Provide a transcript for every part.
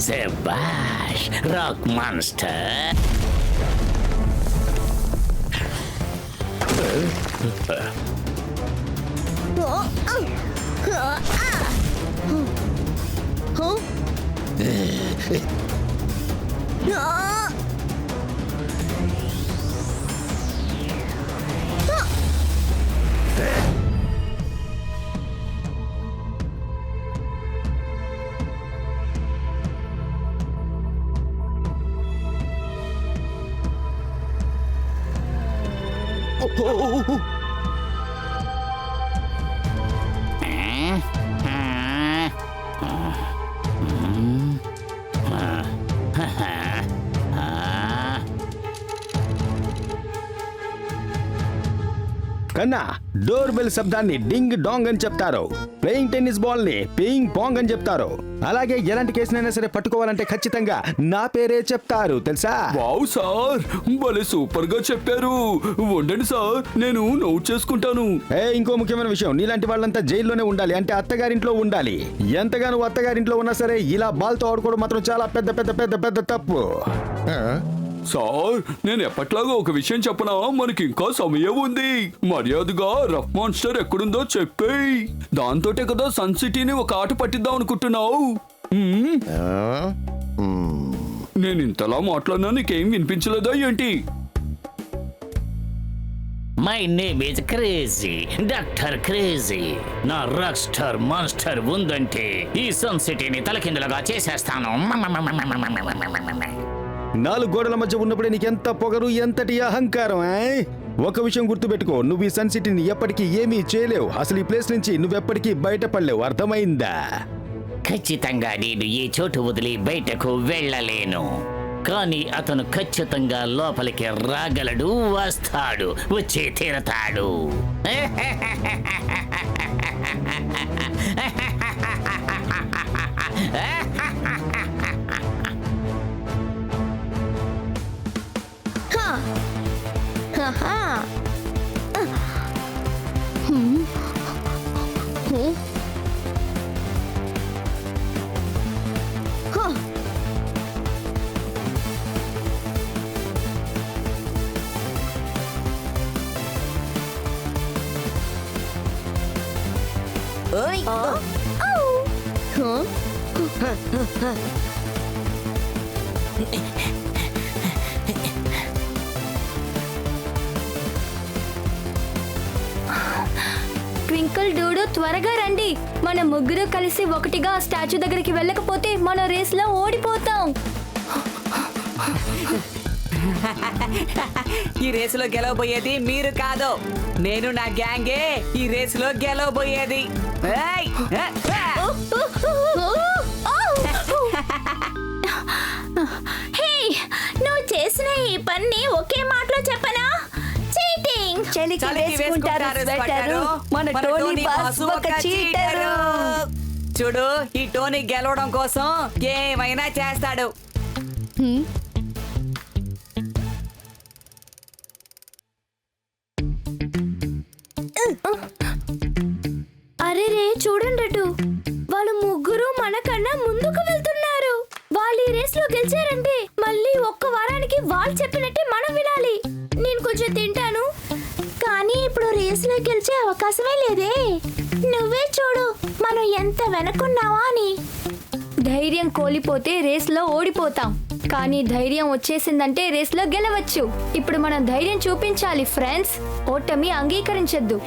శభాష్ rock monster. కన్నా, door bell శబ్దాన్ని డింగ్ డాంగ్ అని చెప్తారు. ప్లేయింగ్ టెన్నిస్ బాల్ ని పేయింగ్ పాంగ్ అని చెప్తారు. అలాగే ఎలాంటి కేసునైనా సరే పట్టుకోవాలంటే ఖచ్చితంగా నా పేరే చెప్తారు, తెలుసా? వావ్ సార్, భలే సూపర్ గా చెప్పారు. ఉండండి సార్, నేను నోట్ చేసుకుంటాను. ఇంకో ముఖ్యమైన విషయం, నీలాంటి వాళ్ళంతా జైల్లోనే ఉండాలి, అంటే అత్తగారింట్లో ఉండాలి. ఎంతగా నువ్వు అత్తగారింట్లో ఉన్నా సరే ఇలా బాల్తో ఆడుకోవడం మాత్రం చాలా పెద్ద పెద్ద పెద్ద పెద్ద తప్పు. సార్, నేను ఎప్పట్లాగా ఒక విషయం చెప్పనా? మనకి ఇంకా సమయం ఉంది. మర్యాదగా రఫ్ మాన్స్టర్ ఎక్కడుందో చెప్పేయ్. దాంతోటే కదా సన్ సిటీని ఒక ఆట పట్టిద్దాం అనుకుంటున్నావు. నేను ఇంతలా మాట్లాడినా నీకేం వినిపించలేదా ఏంటి? My name is crazy, doctor crazy. నా రాక్ స్టార్ మాన్స్టర్ ఉందంటే ఈ సన్ సిటీని తలకిందులుగా చేసేస్తాను. 4 గోడల మధ్య ఉన్నప్పుడే నీకెంత పొగరు, ఎంతటి అహంకారం. ఒక విషయం గుర్తుపెట్టుకో, నువ్వు ఈ సన్ సిటీని ఎప్పటికీ ఏమీ చేయలేవు. అసలు ఈ ప్లేస్ నుంచి నువ్వెప్పటికీ బయటపడలేవు, అర్థమైందా? ఖచ్చితంగా నేను ఈ చోటు వదిలి బయటకు వెళ్ళలేను. కానీ అతను ఖచ్చితంగా లోపలికి రాగలడు, వస్తాడు, వచ్చి తీరతాడు. ట్వింకిల్ డూడు, త్వరగా రండి. మన ముగ్గురు కలిసి ఒకటిగా స్టాచ్యూ దగ్గరికి వెళ్ళకపోతే మన రేస్ లో ఓడిపోతాం. ఈ రేసులో గెలవబోయేది మీరు కాదు, నేను నా గ్యాంగే ఈ రేసులో గెలవబోయేది. హే, నువ్వు చేసిన ఈ పని ఒకే మాటలో చెప్పనా? చీటింగ్. చలికి వేసుకుంటారు స్వెటరు, మన టోనీ బాస్ ఒక చీటరు. చూడు, ఈ టోనీ గెలవడం కోసం ఏమైనా చేస్తాడు. అరే రే, చూడండి అటు, వాళ్ళు ముగ్గురు మనకన్నా ముందుకు వెళ్తున్నారు. వాళ్ళు ఈ రేస్ లో గెలిచారంటే మళ్ళీ ఒక్క వారానికి వాళ్ళు చెప్పినట్టే మనం వినాలి. నేను కొంచెం తింటాను, కానీ ఇప్పుడు రేస్ లో గెలిచే అవకాశమే లేదే. నువ్వే చూడు మనం ఎంత వెనకున్నావా అని. ధైర్యం కోల్పోతే రేస్ లో ఓడిపోతాం, కానీ ధైర్యం వచ్చేసిందంటే రేస్ లో గెలవచ్చు. ఇప్పుడు మనం ధైర్యం చూపించాలి ఫ్రెండ్స్, ఓటమి అంగీకరించొద్దు.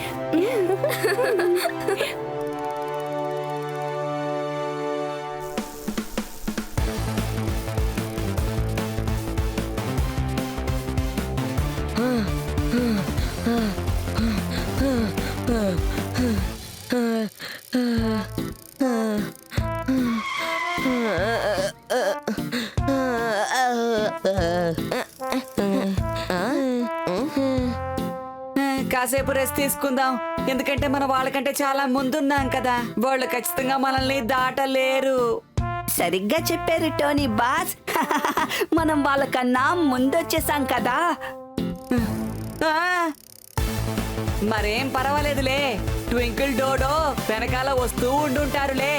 కాసేపు రెస్ట్ తీసుకుందాం, ఎందుకంటే మనం వాళ్ళకంటే చాలా ముందున్నాం కదా. వాళ్ళు ఖచ్చితంగా మనల్ని దాటలేరు. సరిగ్గా చెప్పారు టోనీ బాస్. మనం వాళ్ళకన్నా ముందొచ్చేసాం కదా. మరేం పర్వాలేదులే, ట్వింకిల్ డోడో వెనకాల వస్తూ ఉండుంటారులే.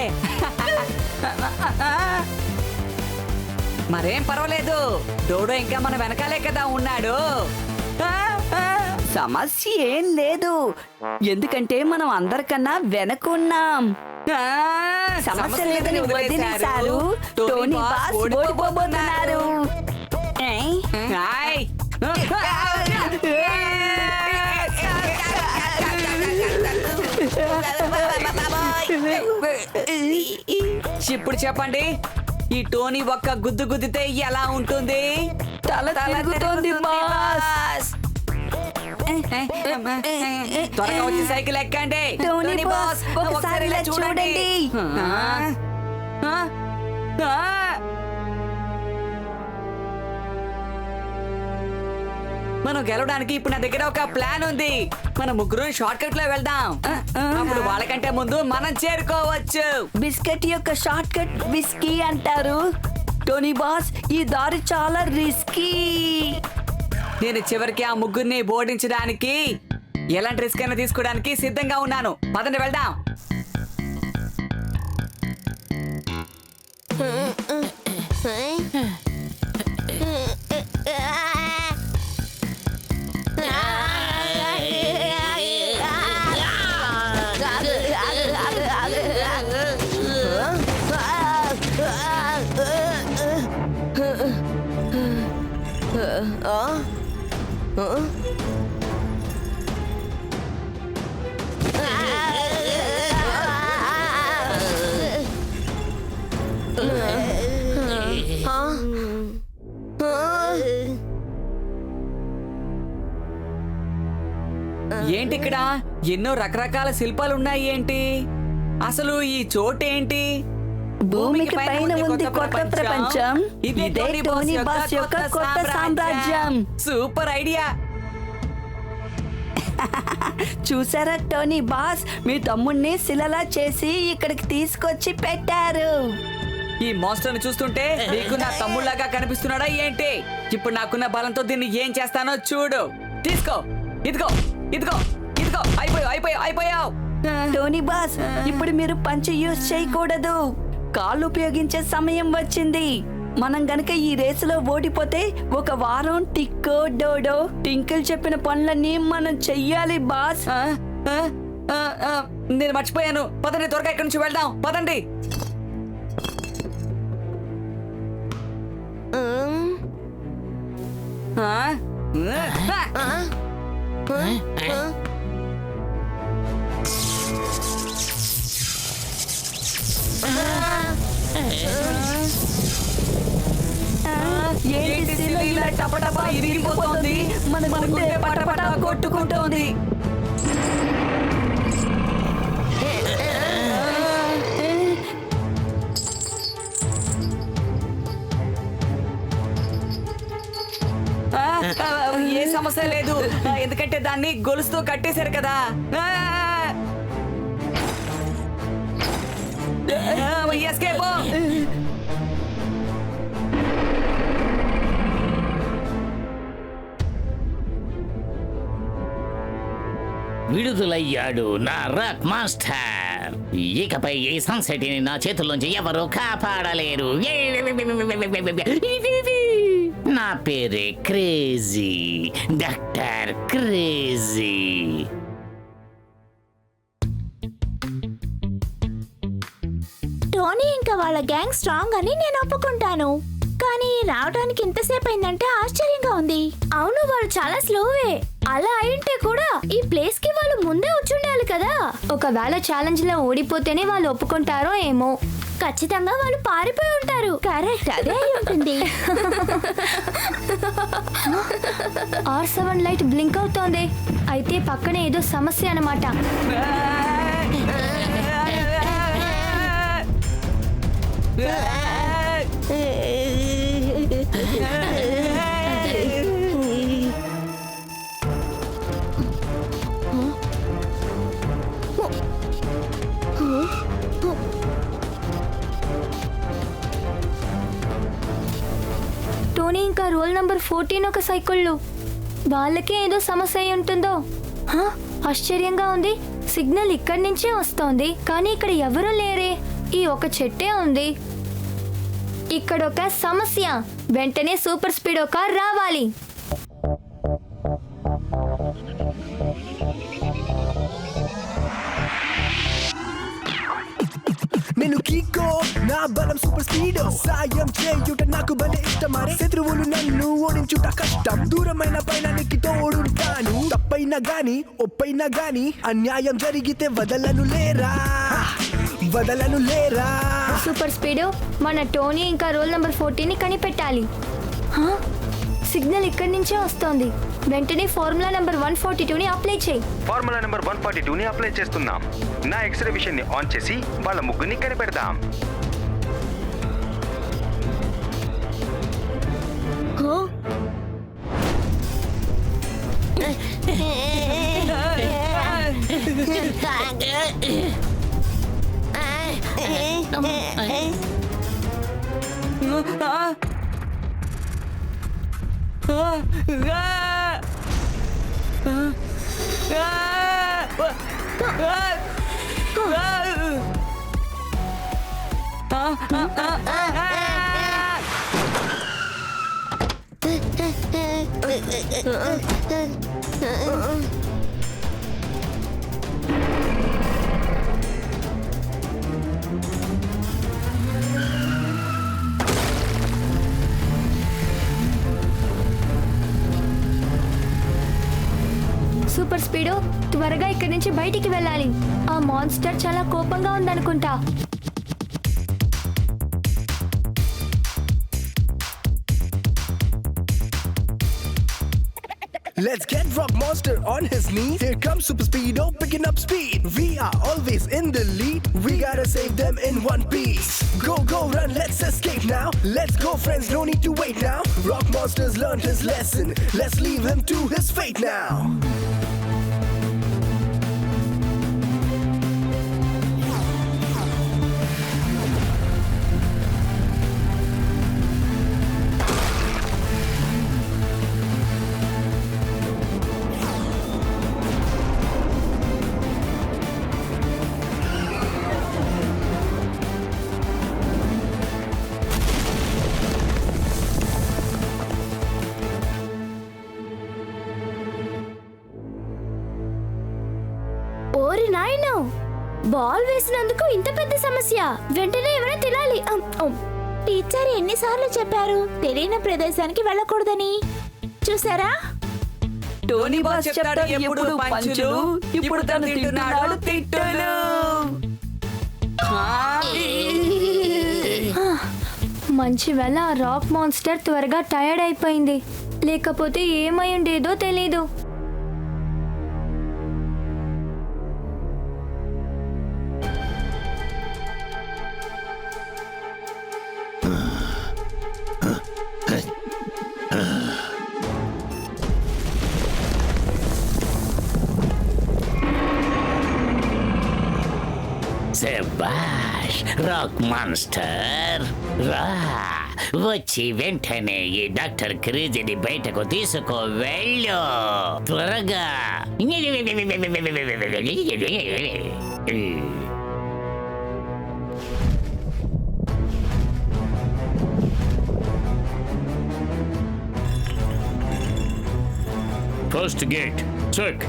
మరేం పర్వాలేదు, డోడో ఇంకా మన వెనకాలే కదా ఉన్నాడు. సమస్య ఏం లేదు, ఎందుకంటే మనం అందరికన్నా వెనకున్నాం. సమస్య లేదని వదిలేశారు. టోనీ బాస్ ఓడిపోబోతున్నారు. హాయ్. ఇప్పుడు చెప్పండి, ఈ టోనీ ఒక్క గుద్దు గుద్దితే ఎలా ఉంటుంది? తల తిరుగుతోంది బాస్. త్వరగా వచ్చి సైకిల్ ఎక్కండి. టోనీ బాస్, ఒకసారి ఇలా చూడండి. మనం గెలవడానికి ఇప్పుడు నా దగ్గర ఒక ప్లాన్ ఉంది. మనం ముగ్గురు షార్ట్ కట్ లో వెళ్దాం. అప్పుడు వాళ్ళకంటే ముందు మనం చేరుకోవచ్చు. బిస్కెట్ యొక్క షార్ట్ కట్ బిస్కీ అంటారు. టోనీ బాస్, ఈ దారి చాలా రిస్కీ. నేను చివరికి ఆ ముగ్గురిని ఓడించడానికి ఎలాంటి రిస్క్ అయినా తీసుకోవడానికి సిద్ధంగా ఉన్నాను. పదండి వెళ్దాం. ఏంటి ఇక్కడ ఎన్నో రకరకాల శిల్పాలు ఉన్నాయి? ఏంటి అసలు ఈ చోటు ఏంటి? భూమికి పైన ఉంది కొత్త ప్రపంచం. ఇదే టోనీ బాస్ యొక్క కొత్త సామ్రాజ్యం. Super idea. చూసారా టోనీ బాస్, మీ తమ్ముణ్ణి శిలలా చేసి ఇక్కడికి తీసుకొచ్చి పెట్టారు. ఈ మాస్టర్ ని చూస్తుంటే నీకు నా తమ్ముళ్లాగా కనిపిస్తున్నాడా ఏంటి? ఇప్పుడు నాకున్న బలంతో దీన్ని ఏం చేస్తానో చూడు. తీసుకో, ఇదిగో ఇదిగో ఇదిగో. అయిపోయావు. టోనీ బాస్, ఇప్పుడు మీరు పంచ్ యూజ్ చేయకూడదు. కాళ్ళు ఉపయోగించే సమయం వచ్చింది. మనం గనక ఈ రేసులో ఓడిపోతే ఒక వారం టిక్కో డోడో టింకిల్ చెప్పిన పనులన్నీ మనం చెయ్యాలి బాస్. నేను మర్చిపోయాను. పదండి, త్వరగా ఇక్కడి నుంచి వెళ్దాం. పదండి. ఏంటి శిల ఇలా టపటపా ఇరిగిపోతుంది, మన గుండె పటపటా కొట్టుకుంటోంది. ఏ సమస్య లేదు, ఎందుకంటే దాన్ని గొలుసుతో కట్టేశారు కదా. ఎస్కేప్. విడుదలయ్యాడు నా రాక్ మాస్టర్. ఇకపై ఈ సన్సెట్ని నా చేతుల్లోంచి ఎవరు కాపాడలేరు. నా పేరే క్రేజీ, డాక్టర్ క్రేజీ. టోనీ ఇంకా వాళ్ళ గ్యాంగ్ స్ట్రాంగ్ అని నేను ఒప్పుకుంటాను, కానీ రావడానికి ఇంతసేపు అయిందంటే ఆశ్చర్యంగా ఉంది. అవును, వాళ్ళు చాలా స్లోవే. అలా అయింటే కూడా ఈ ప్లేస్ కి వాళ్ళు ముందే వచ్చుండాలి కదా. ఒకవేళ ఛాలెంజ్ లో ఓడిపోతేనే వాళ్ళు ఒప్పుకుంటారో ఏమో. ఖచ్చితంగా వాళ్ళు పారిపోయి ఉంటారు. కరెక్ట్, అదే అయి ఉంటుంది. R7 లైట్ బ్లింక్ అవుతోంది. అయితే పక్కనే ఏదో సమస్య అన్నమాట. టోనీ ఇంకా రోల్ నంబర్ 14 ఒక సైకిళ్ళు. వాళ్ళకే ఏదో సమస్య అయి ఉంటుందో. ఆశ్చర్యంగా ఉంది. సిగ్నల్ ఇక్కడి నుంచే వస్తోంది, కానీ ఇక్కడ ఎవరూ లేరే. ఈ ఒక చెట్టే ఉంది. ఇక్కడ ఒక సమస్య. వెంటనే సూపర్ స్పీడో కార్ రావాలి. నేను కీకో, నా బలం సూపర్ స్పీడ్. సాయం చేయుట నాకు భలే ఇష్టమరే. శత్రువులు నన్ను ఓడించుట కష్టం. దూరమైన పైనానికి తోడుంటాను. తప్పైనా గాని ఒప్పైనా గాని అన్యాయం జరిగితే వదలను లేరా, వదలను లేరా. సూపర్ స్పీడో, మన టోనీ ఇంకా రోల్ నంబర్ 14ని కనిపెట్టాలి. హా? సిగ్నల్ ఇక్కడి నుంచే వస్తోంది. వెంటనే ఫార్ములా నంబర్ 142ని అప్లై చేయి. ఫార్ములా నెంబర్ 142ని అప్లై చేస్తున్నాం. నా ఎక్స్రే విషన్ ని ఆన్ చేసి వాళ్ళ ముగ్గురిని కనిపెడదాం. సూపర్ స్పీడో, త్వరగా ఇక్కడి నుంచి బయటికి వెళ్ళాలి. ఆ మాన్స్టర్ చాలా కోపంగా ఉందనుకుంటా. Let's get Rock Monster on his knees. Here comes Super Speedo picking up speed. We are always in the lead. We gotta save them in one piece. Go, go, run, let's escape now. Let's go, friends, no need to wait now. Rock Monster's learned his lesson. Let's leave him to his fate now. ఓరి నాయనో, ball వేసినందుకు ఇంత పెద్ద సమస్య. వెంటనే ఎవరైనా తినాలి. Teacher ఎన్నిసార్లు చెప్పారు తెలియని ప్రదేశానికి వెళ్ళకూడదని? చూసారా? టోనీ బాస్ చెప్తాడు ఎప్పుడు పంచులు, ఇప్పుడు తను తింటున్నాడు తిట్టులు. మంచి వేళ ఆ రాక్ మాన్స్టర్ త్వరగా టైర్డ్ అయిపోయింది. లేకపోతే ఏమై ఉండేదో తెలీదు. శభాష్ రాక్ మాన్స్టర్, రా వచ్చి వెంటనే ఈ డాక్టర్ క్రేజీని బయటకు తీసుకో వెళ్ళు త్వరగా. First gate check,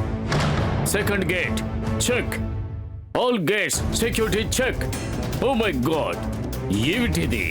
second gate check, all gates security check. Oh my god, ఏమిటిది?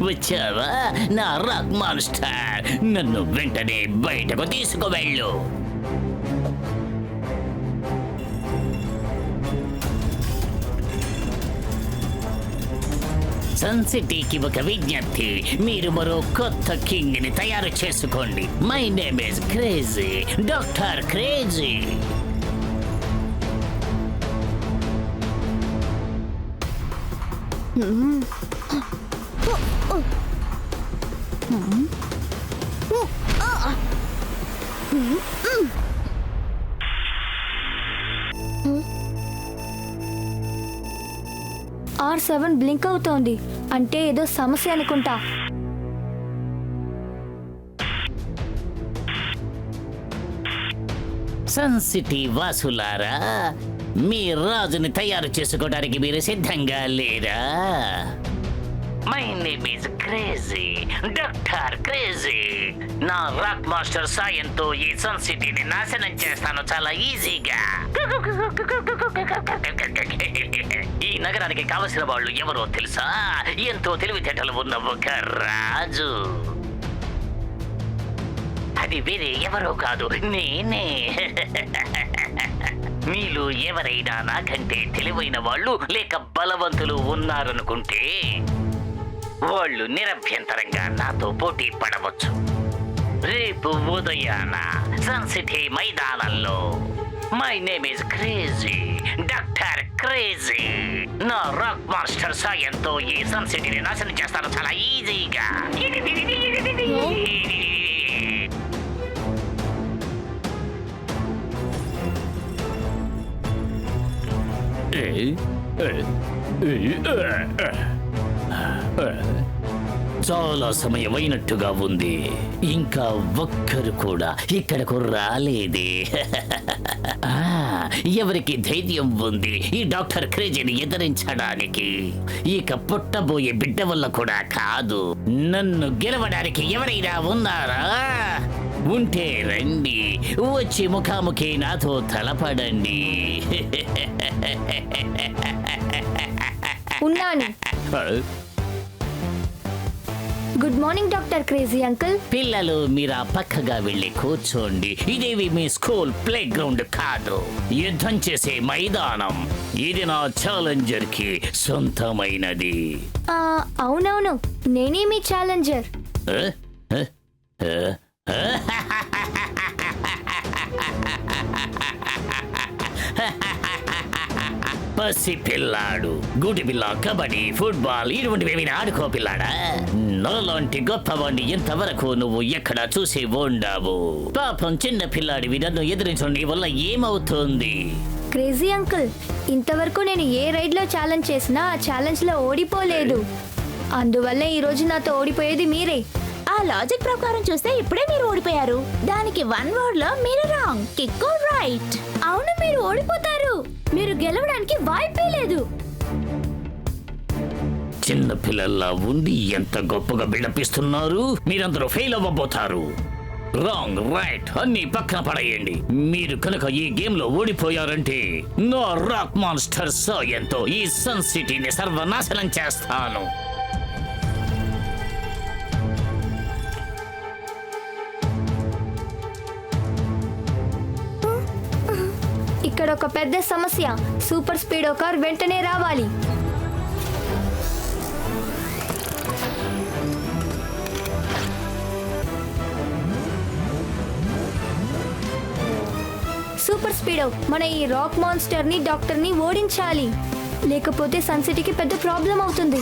వచ్చావా నా రాక్ మాన్స్టర్? నన్ను వెంటనే బయటకు తీసుకువెళ్ళు. సన్ సిటీకి ఒక విజ్ఞప్తి, మీరు మరో కొత్త కింగ్ ని తయారు చేసుకోండి. My name is crazy, doctor crazy. R7 blink అవుతోంది అంటే ఏదో సమస్య అనుకుంటా. సన్ సిటీ వాసులారా, మీ రాజుని తయారు చేసుకోవడానికి మీరు సిద్ధంగా లేరా? My name is crazy, doctor crazy. నా రాక్ మాస్టర్ సాయంతో ఈ సన్ సిటీని నాశనం చేస్తాను చాలా ఈజీగా. ఈ నగరానికి కావలసిన వాళ్ళు ఎవరో తెలుసా? ఎంతో తెలివితేటలు ఉన్న ఒక రాజు. అది వేరే ఎవరో కాదు, నేనే. మీలో ఎవరైనా నాకంటే తెలివైన వాళ్ళు లేక బలవంతులు ఉన్నారనుకుంటే వాళ్ళు నిరభ్యంతరంగా నాతో పోటీ పడవచ్చు. రేపు ఉదయాన సన్ సిటీ మైదానంలో my name is crazy, doctor crazy. నా రాక్ మాస్టర్ సాయంతో ఈ సన్ సిటీని నాశనం చేస్తాను చాలా ఈజీగా. చాలా సమయం అయినట్టుగా ఉంది, ఇంకా ఒక్కరు కూడా ఇక్కడకు రాలేదే. ఎవరికి ధైర్యం ఉంది ఈ డాక్టర్ క్రేజీని ఎదిరించడానికి? ఇక పుట్టబోయే బిడ్డ వల్ల కూడా కాదు. నన్ను గెలవడానికి ఎవరైనా ఉన్నారా? ఉంటే రండి, వచ్చి ముఖాముఖి నాతో తలపడండి. ఉన్నాను. Good morning doctor crazy uncle. పిల్లలు మీరు ఆ పక్కగా వెళ్ళి కూర్చోండి. ఇదేవి మీ స్కూల్ ప్లే గ్రౌండ్ కాదు, యుద్ధం చేసే మైదానం. ఇది నా ఛాలెంజర్ కి సొంతమైనది. అవునవును, నేనే మీ ఛాలెంజర్. పసి పిల్లాడు, గుడి పిల్ల, కబడ్డీ, ఫుట్బాల్ ఇటువంటివి ఆడుకో పిల్లాడా. నాలాంటి గొప్పవాడిని ఇంతవరకు నువ్వు ఎక్కడ చూసి ఉండవు. పాపం చిన్న పిల్లాడివి నన్ను ఎదిరించడం నీ వల్ల ఏమవుతుంది? క్రేజీ అంకుల్, ఇంతవరకు నేను ఏ రైడ్ లో ఛాలెంజ్ చేసినా ఆ ఛాలెంజ్ లో ఓడిపోలేదు. అందువల్ల ఈ రోజు నాతో ఓడిపోయేది మీరే. ఆ లాజిక్ ప్రకారం చూస్తే ఇప్పుడే మీరు ఓడిపోయారు. దానికి వన్ వర్డ్ లో మీరు రాంగ్, కిక్ రైట్. అవును, మీరు ఓడిపోతారు. మీరు గెలవడానికి వాய்పే లేదు. చిన్న పిల్లల్లా ఉండి ఎంత గొప్పగా బిల్డపిస్తున్నారు. మీరందరూ ఫెయిల్ అవ్వబోతారు. రాంగ్ రైట్ అన్ని పక్కన పడేయండి. మీరు కనుక ఈ గేమ్ లో ఓడిపోయారంటే నా రాక్ మాన్స్టర్ సాయంతో ఈ సన్ సిటీని సర్వనాశనం చేస్తాను. ఇక్కడ ఒక పెద్ద సమస్య. సూపర్ స్పీడో కార్ వెంటనే రావాలి. సూపర్ స్పీడో మన ఈ రాక్ మాన్స్టర్ ని డాక్టర్ ని ఓడించాలి, లేకపోతే సన్ సిటీకి పెద్ద ప్రాబ్లం అవుతుంది.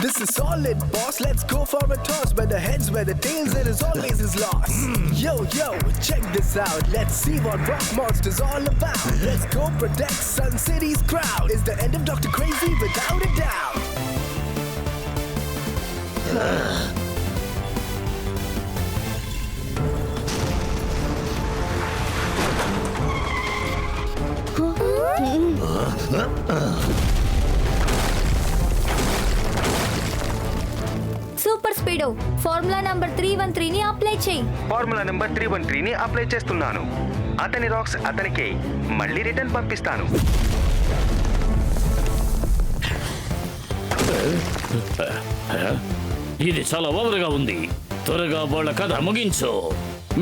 This is solid, boss. Let's go for a toss. Where the heads, where the tails, it is always is lost. Yo, yo, check this out. Let's see what Rock Monster's all about. Let's go protect Sun City's crowd. Is the end of Dr. Crazy without a doubt. Super Speedo formula number 313 ని apply చేయి. Formula number 313 ని apply చేస్తున్నాను. అతని racks అతనికే మళ్ళీ return పంపిస్తాను. ఇది చాలా ఓవర్గా ఉంది. త్వరగా వాళ్ళ కథ ముగించు.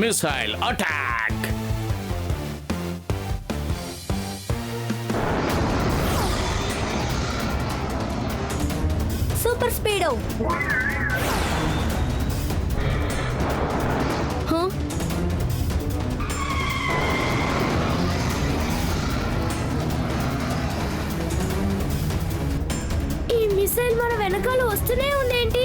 Missile attack. సూపర్ స్పీడో వస్తూనే ఉందేంటి?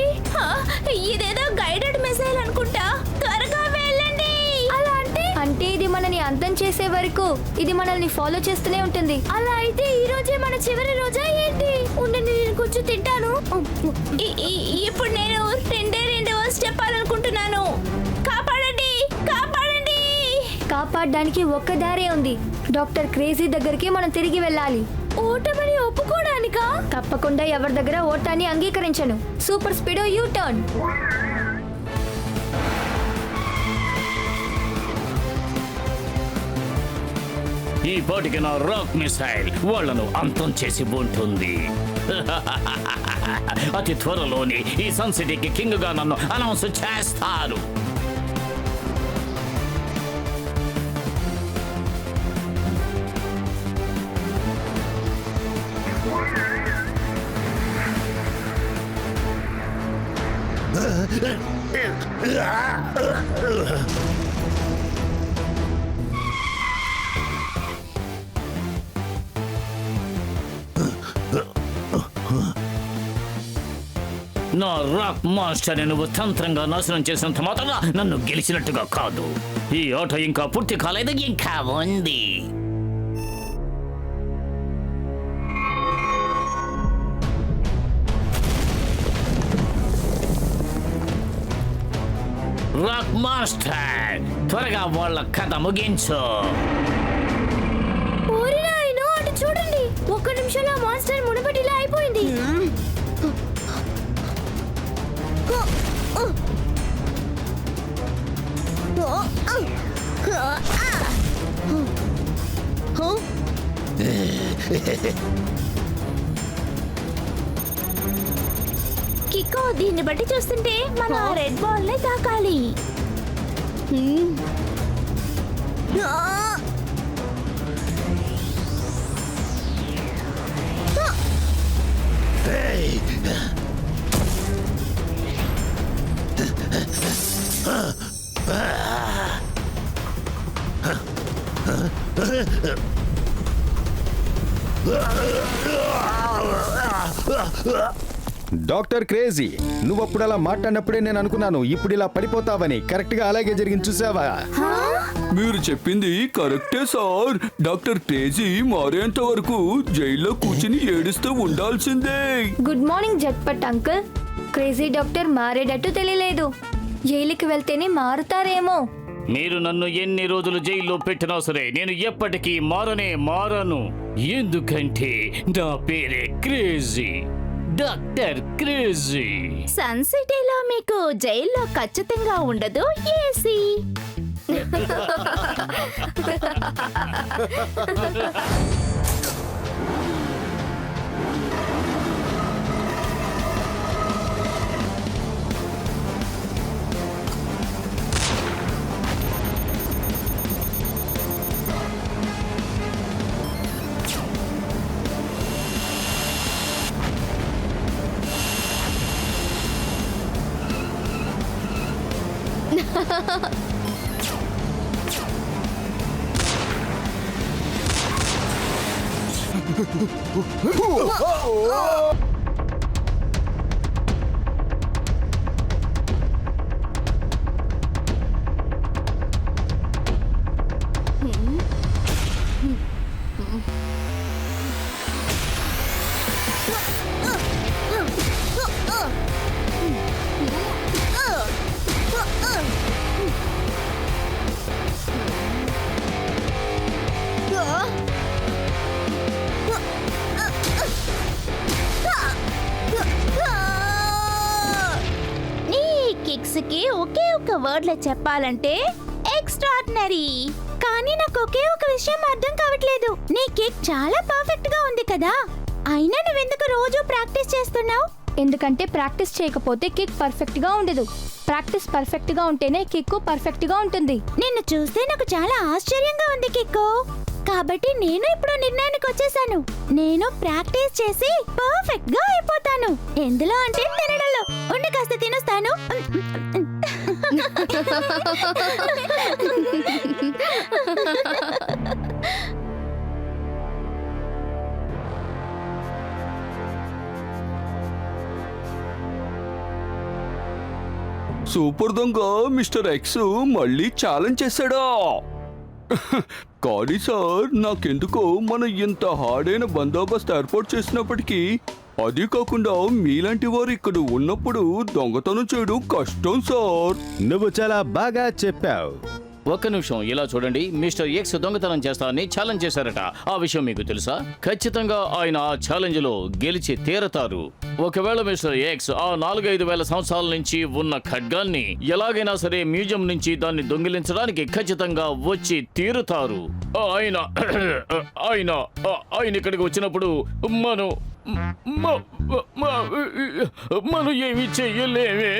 ఇదేదో గైడెడ్ మిసైల్ అనుకుంటా. త్వరగా వెళ్ళండి. అలా అంటే ఇది మనని అంతం చేసే వరకు ఇది మనల్ని ఫాలో చేస్తూనే ఉంటుంది. అలా అయితే ఈ రోజే మన చివరి రోజా ఏంటి? ఉండండి, నేను కొంచెం తింటాను. ఇప్పుడు నేను రెండో చెప్పాలనుకుంటున్నాను. కాపాడండి, కాపాడండి. కాపాడడానికి ఒక్క దారే ఉంది. డాక్టర్ క్రేజీ దగ్గరికి మనం తిరిగి వెళ్ళాలి. ఓటమని ఒప్పుకోవడానికా? తప్పకుండా ఎవరి దగ్గర ఓటాన్ని అంగీకరించను. Super Speedo U turn. ఈ పాటికి నా రాక్ మిసైల్ వాళ్ళను అంతం చేసి ఉంటుంది. అతి త్వరలోనే ఈ సన్ సిటీకి కింగ్ గా నన్ను అనౌన్స్ చేస్తారు. నా రాక్ మాస్టర్ని నువ్వు తంత్రంగా నాశనం చేసినంత మాత్రాన నన్ను గెలిచినట్టుగా కాదు. ఈ ఆట ఇంకా పూర్తి కాలేదు, ఇంకా ఉంది. రాక్ మాస్టర్, త్వరగా వాళ్ళ కథ ముగించు. అటు చూడండి, ఒక్క నిమిషంలో మాస్టర్ మునుపటిలా అయిపోయింది. కిక్కో, దీన్ని బట్టి చూస్తుంటే మన రెడ్ బాల్ నే తాకాలి. డాక్టర్ క్రేజీ, నువ్వు అప్పుడు అలా మాట్లాడినప్పుడే నేను అనుకున్నాను ఇప్పుడు ఇలా పడిపోతావని. కరెక్ట్ గా అలాగే జరిగింది, చూసావా? మీరు చెప్పింది కరెక్టే సార్. డాక్టర్ క్రేజీ మారేంత వరకు జైల్లో కూర్చుని ఏడుస్తూ ఉండాల్సిందే. Good morning Jhatpat uncle. Crazy doctor మారేటట్టు తెలియలేదు. జైలుకి వెళ్తేనే మారుతారేమో. మీరు నన్ను ఎన్ని రోజులు జైల్లో పెట్టినా సరే నేను ఎప్పటికీ మారను. ఎందుకంటే నా పేరే క్రేజీ, డాక్టర్ క్రేజీ. సన్ సిటీలో మీకు జైల్లో ఖచ్చితంగా ఉండదు ఏసీ. ఒకే ఒక వర్డ్ లో చెప్పాలంటే ఎక్స్ట్రాడినరీ. కానీ నాకు ఒకే ఒక విషయం అర్థం కావట్లేదు. నీ కిక్ చాలా పర్ఫెక్ట్ గా ఉంది కదా, అయినా నువ్వెందుకు రోజు ప్రాక్టీస్ చేస్తున్నావు? ఎందుకంటే ప్రాక్టీస్ చేయకపోతే కిక్ పర్ఫెక్ట్ గా ఉండదు. ప్రాక్టీస్ పర్ఫెక్ట్ గా ఉంటేనే కిక్ పర్ఫెక్ట్ గా ఉంటుంది. నిన్ను చూస్తే నాకు చాలా ఆశ్చర్యంగా ఉంది కిక్కో. కాబట్టి నేను ఇప్పుడు నిర్ణయానికి వచ్చేసాను. నేను ప్రాక్టీస్ చేసి పర్ఫెక్ట్ గా అయిపోతాను. ఎందులో అంటే తినడంలో. ఉండి కాస్త తినొస్తాను. సూపర్ దొంగ మిస్టర్ ఎక్స్ మళ్ళీ ఛాలెంజ్ చేశాడా? కానీ సార్, నాకెందుకో మనం ఇంత హార్డైన బందోబస్తు ఏర్పాటు చేసినప్పటికీ, అది కాకుండా మీలాంటి వారు ఇక్కడ ఉన్నప్పుడు దొంగతనం చేయడం కష్టం సార్. నువ్వు చాలా బాగా చెప్పావు. ఒక్క నిమిషం, ఇలా చూడండి. మిస్టర్ ఎక్స్ దొంగతనం చేస్తానని ఛాలెంజ్ చేశారట. ఆ విషయం మీకు తెలుసా? ఖచ్చితంగా ఆయన ఆ ఛాలెంజ్ లో గెలిచి తీరతారు. ఒకవేళ మిస్టర్ ఎక్స్ ఆ 4-5 వేల సంవత్సరాల నుంచి ఉన్న ఖడ్గాన్ని ఎలాగైనా సరే మ్యూజియం నుంచి దాన్ని దొంగిలించడానికి ఖచ్చితంగా వచ్చి తీరుతారు. ఆయన ఆయన ఆయన ఇక్కడికి వచ్చినప్పుడు మనం ఏమి చెయ్యలేమే.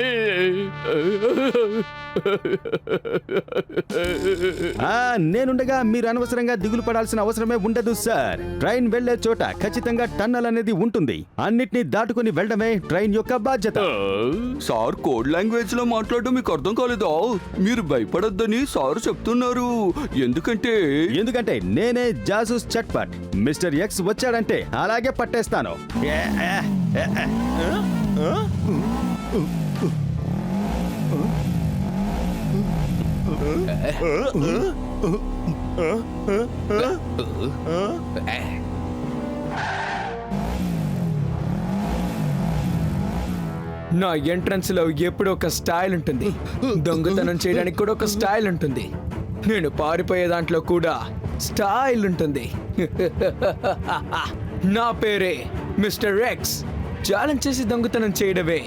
నేనుండగా మీరు అనవసరంగా దిగులు పడాల్సిన అవసరమే ఉండదు సార్. ట్రైన్ వెళ్లే చోట ఖచ్చితంగా టన్నల్ అనేది ఉంటుంది. అన్నిటినీ దాటుకుని వెళ్ళడమే ట్రైన్ యొక్క బాధ్యత. సార్, కోడ్ లాంగ్వేజ్ లో మాట్లాడడం మీకు అర్థం కాలేదా? మీరు భయపడొద్దని సార్ చెప్తున్నారు. ఎందుకంటే నేనే జాసూస్ చట్పట్. మిస్టర్ ఎక్స్ వచ్చాడంటే అలాగే పట్టేస్తాను. నా ఎంట్రన్స్ లో ఎప్పుడు ఒక స్టైల్ ఉంటుంది. దొంగతనం చేయడానికి కూడా ఒక స్టైల్ ఉంటుంది. నేను పారిపోయే దాంట్లో కూడా స్టైల్ ఉంటుంది. నా పేరే మిస్టర్ ఎక్స్. ఛాలెంజ్ చేసి దొంగతనం చేయడమే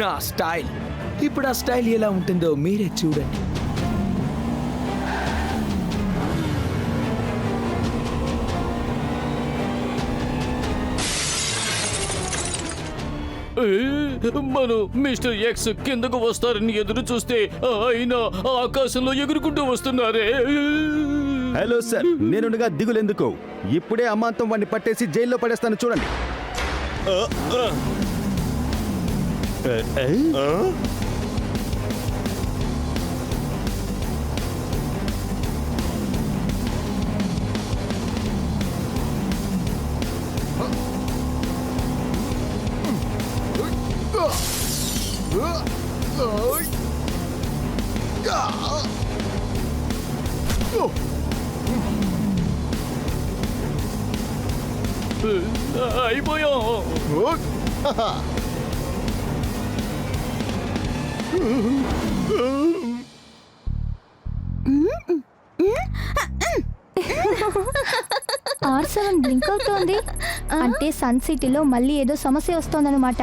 నా స్టైల్. ఇప్పుడు ఆ స్టైల్ ఎలా ఉంటుందో మీరే చూడండి. మనం మిస్టర్ ఎక్స్ కిందకు వస్తారని ఎదురు చూస్తే ఆయన ఆకాశంలో ఎగురుకుంటూ వస్తున్నారే. హలో సార్, నేనుండగా దిగులెందుకు? ఇప్పుడే అమాంతం వాడిని పట్టేసి జైల్లో పడేస్తాను, చూడండి. అయిపోయాం. R7 బ్లింక్ అవుతోంది అంటే సన్ సిటీలో మళ్ళీ ఏదో సమస్య వస్తోందన్నమాట.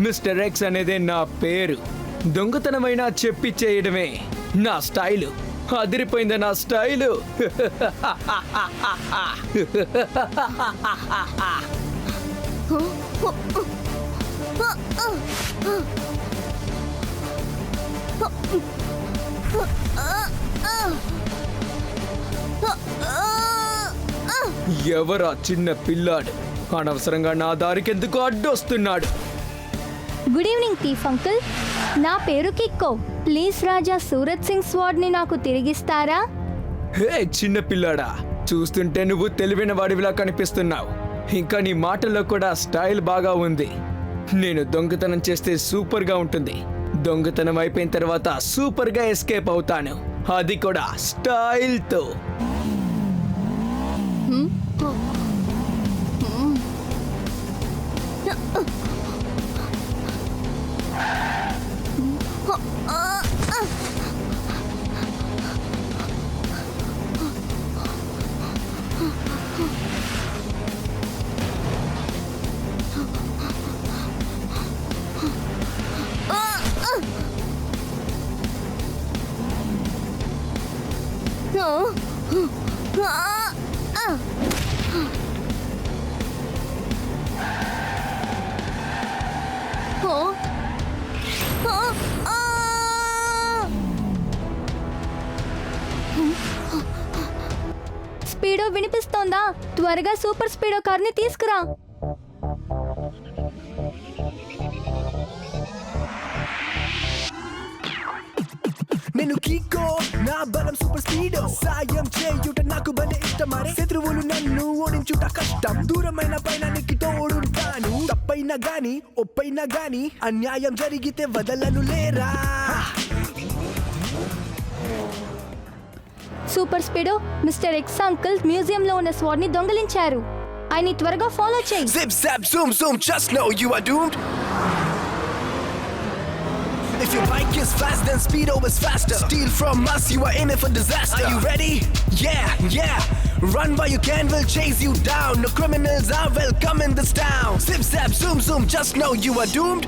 మిస్టర్ ఎక్స్ అనేదే నా పేరు. దొంగతనమైనా చెప్పి చేయడమే నా స్టైలు. అదిరిపోయిందా నా స్టైలు? ఎవరా చిన్న పిల్లాడు? అనవసరంగా నా దారికి ఎందుకు అడ్డొస్తున్నాడు? Good evening thief uncle. నా పేరు Kicko. Please Raja Surat Singh sword ని నాకు తిరిగిస్తారా? హే చిన్న పిల్లాడా, చూస్తుంటే నువ్వు తెలివైన వాడివిలా కనిపిస్తున్నావు. ఇంకా నీ మాటల్లో కూడా స్టైల్ బాగా ఉంది. నేను దొంగతనం చేస్తే సూపర్ గా ఉంటుంది. దొంగతనం అయిపోయిన తర్వాత సూపర్ గా ఎస్కేప్ అవుతాను, అది కూడా స్టైల్ తో. వస్తోందా? త్వరగా సూపర్ స్పీడో కార్ని తీసుకురా. నేను కీకో నా బలం సూపర్ స్పీడ్ సాయం చేయుట నాకు భలే ఇష్టమరే శత్రువులు నన్ను ఓడించుట కష్టం దూరమైన పైనానికి తోడుంటాను తప్పైనా గాని ఒప్పైనా గాని అన్యాయం జరిగితే వదలను లేరా super Speedo, mister X uncle మ్యూజియంలో ఉన్న స్వార్డ్ ని దొంగిలించారు. ఆయన్ని త్వరగా ఫాలో చేయి. Zip zap zoom zoom just know you are doomed If your bike is fast, then Speedo is faster. Steal from us, you are in it for disaster. Are you ready? Yeah, yeah. Run while you can, we'll chase you down. No criminals are welcome in this town. Zip zap zoom zoom, just know you are doomed.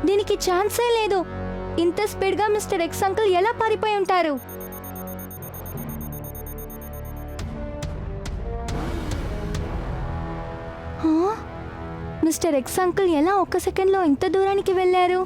దీనికి ఛాన్సే లేదు. ఇంత speed గా mister X uncle ఎలా పారిపోయి ఉంటారు? Mister X uncle ఎలా ఒక్క సెకండ్ లో ఇంత దూరానికి వెళ్ళారు?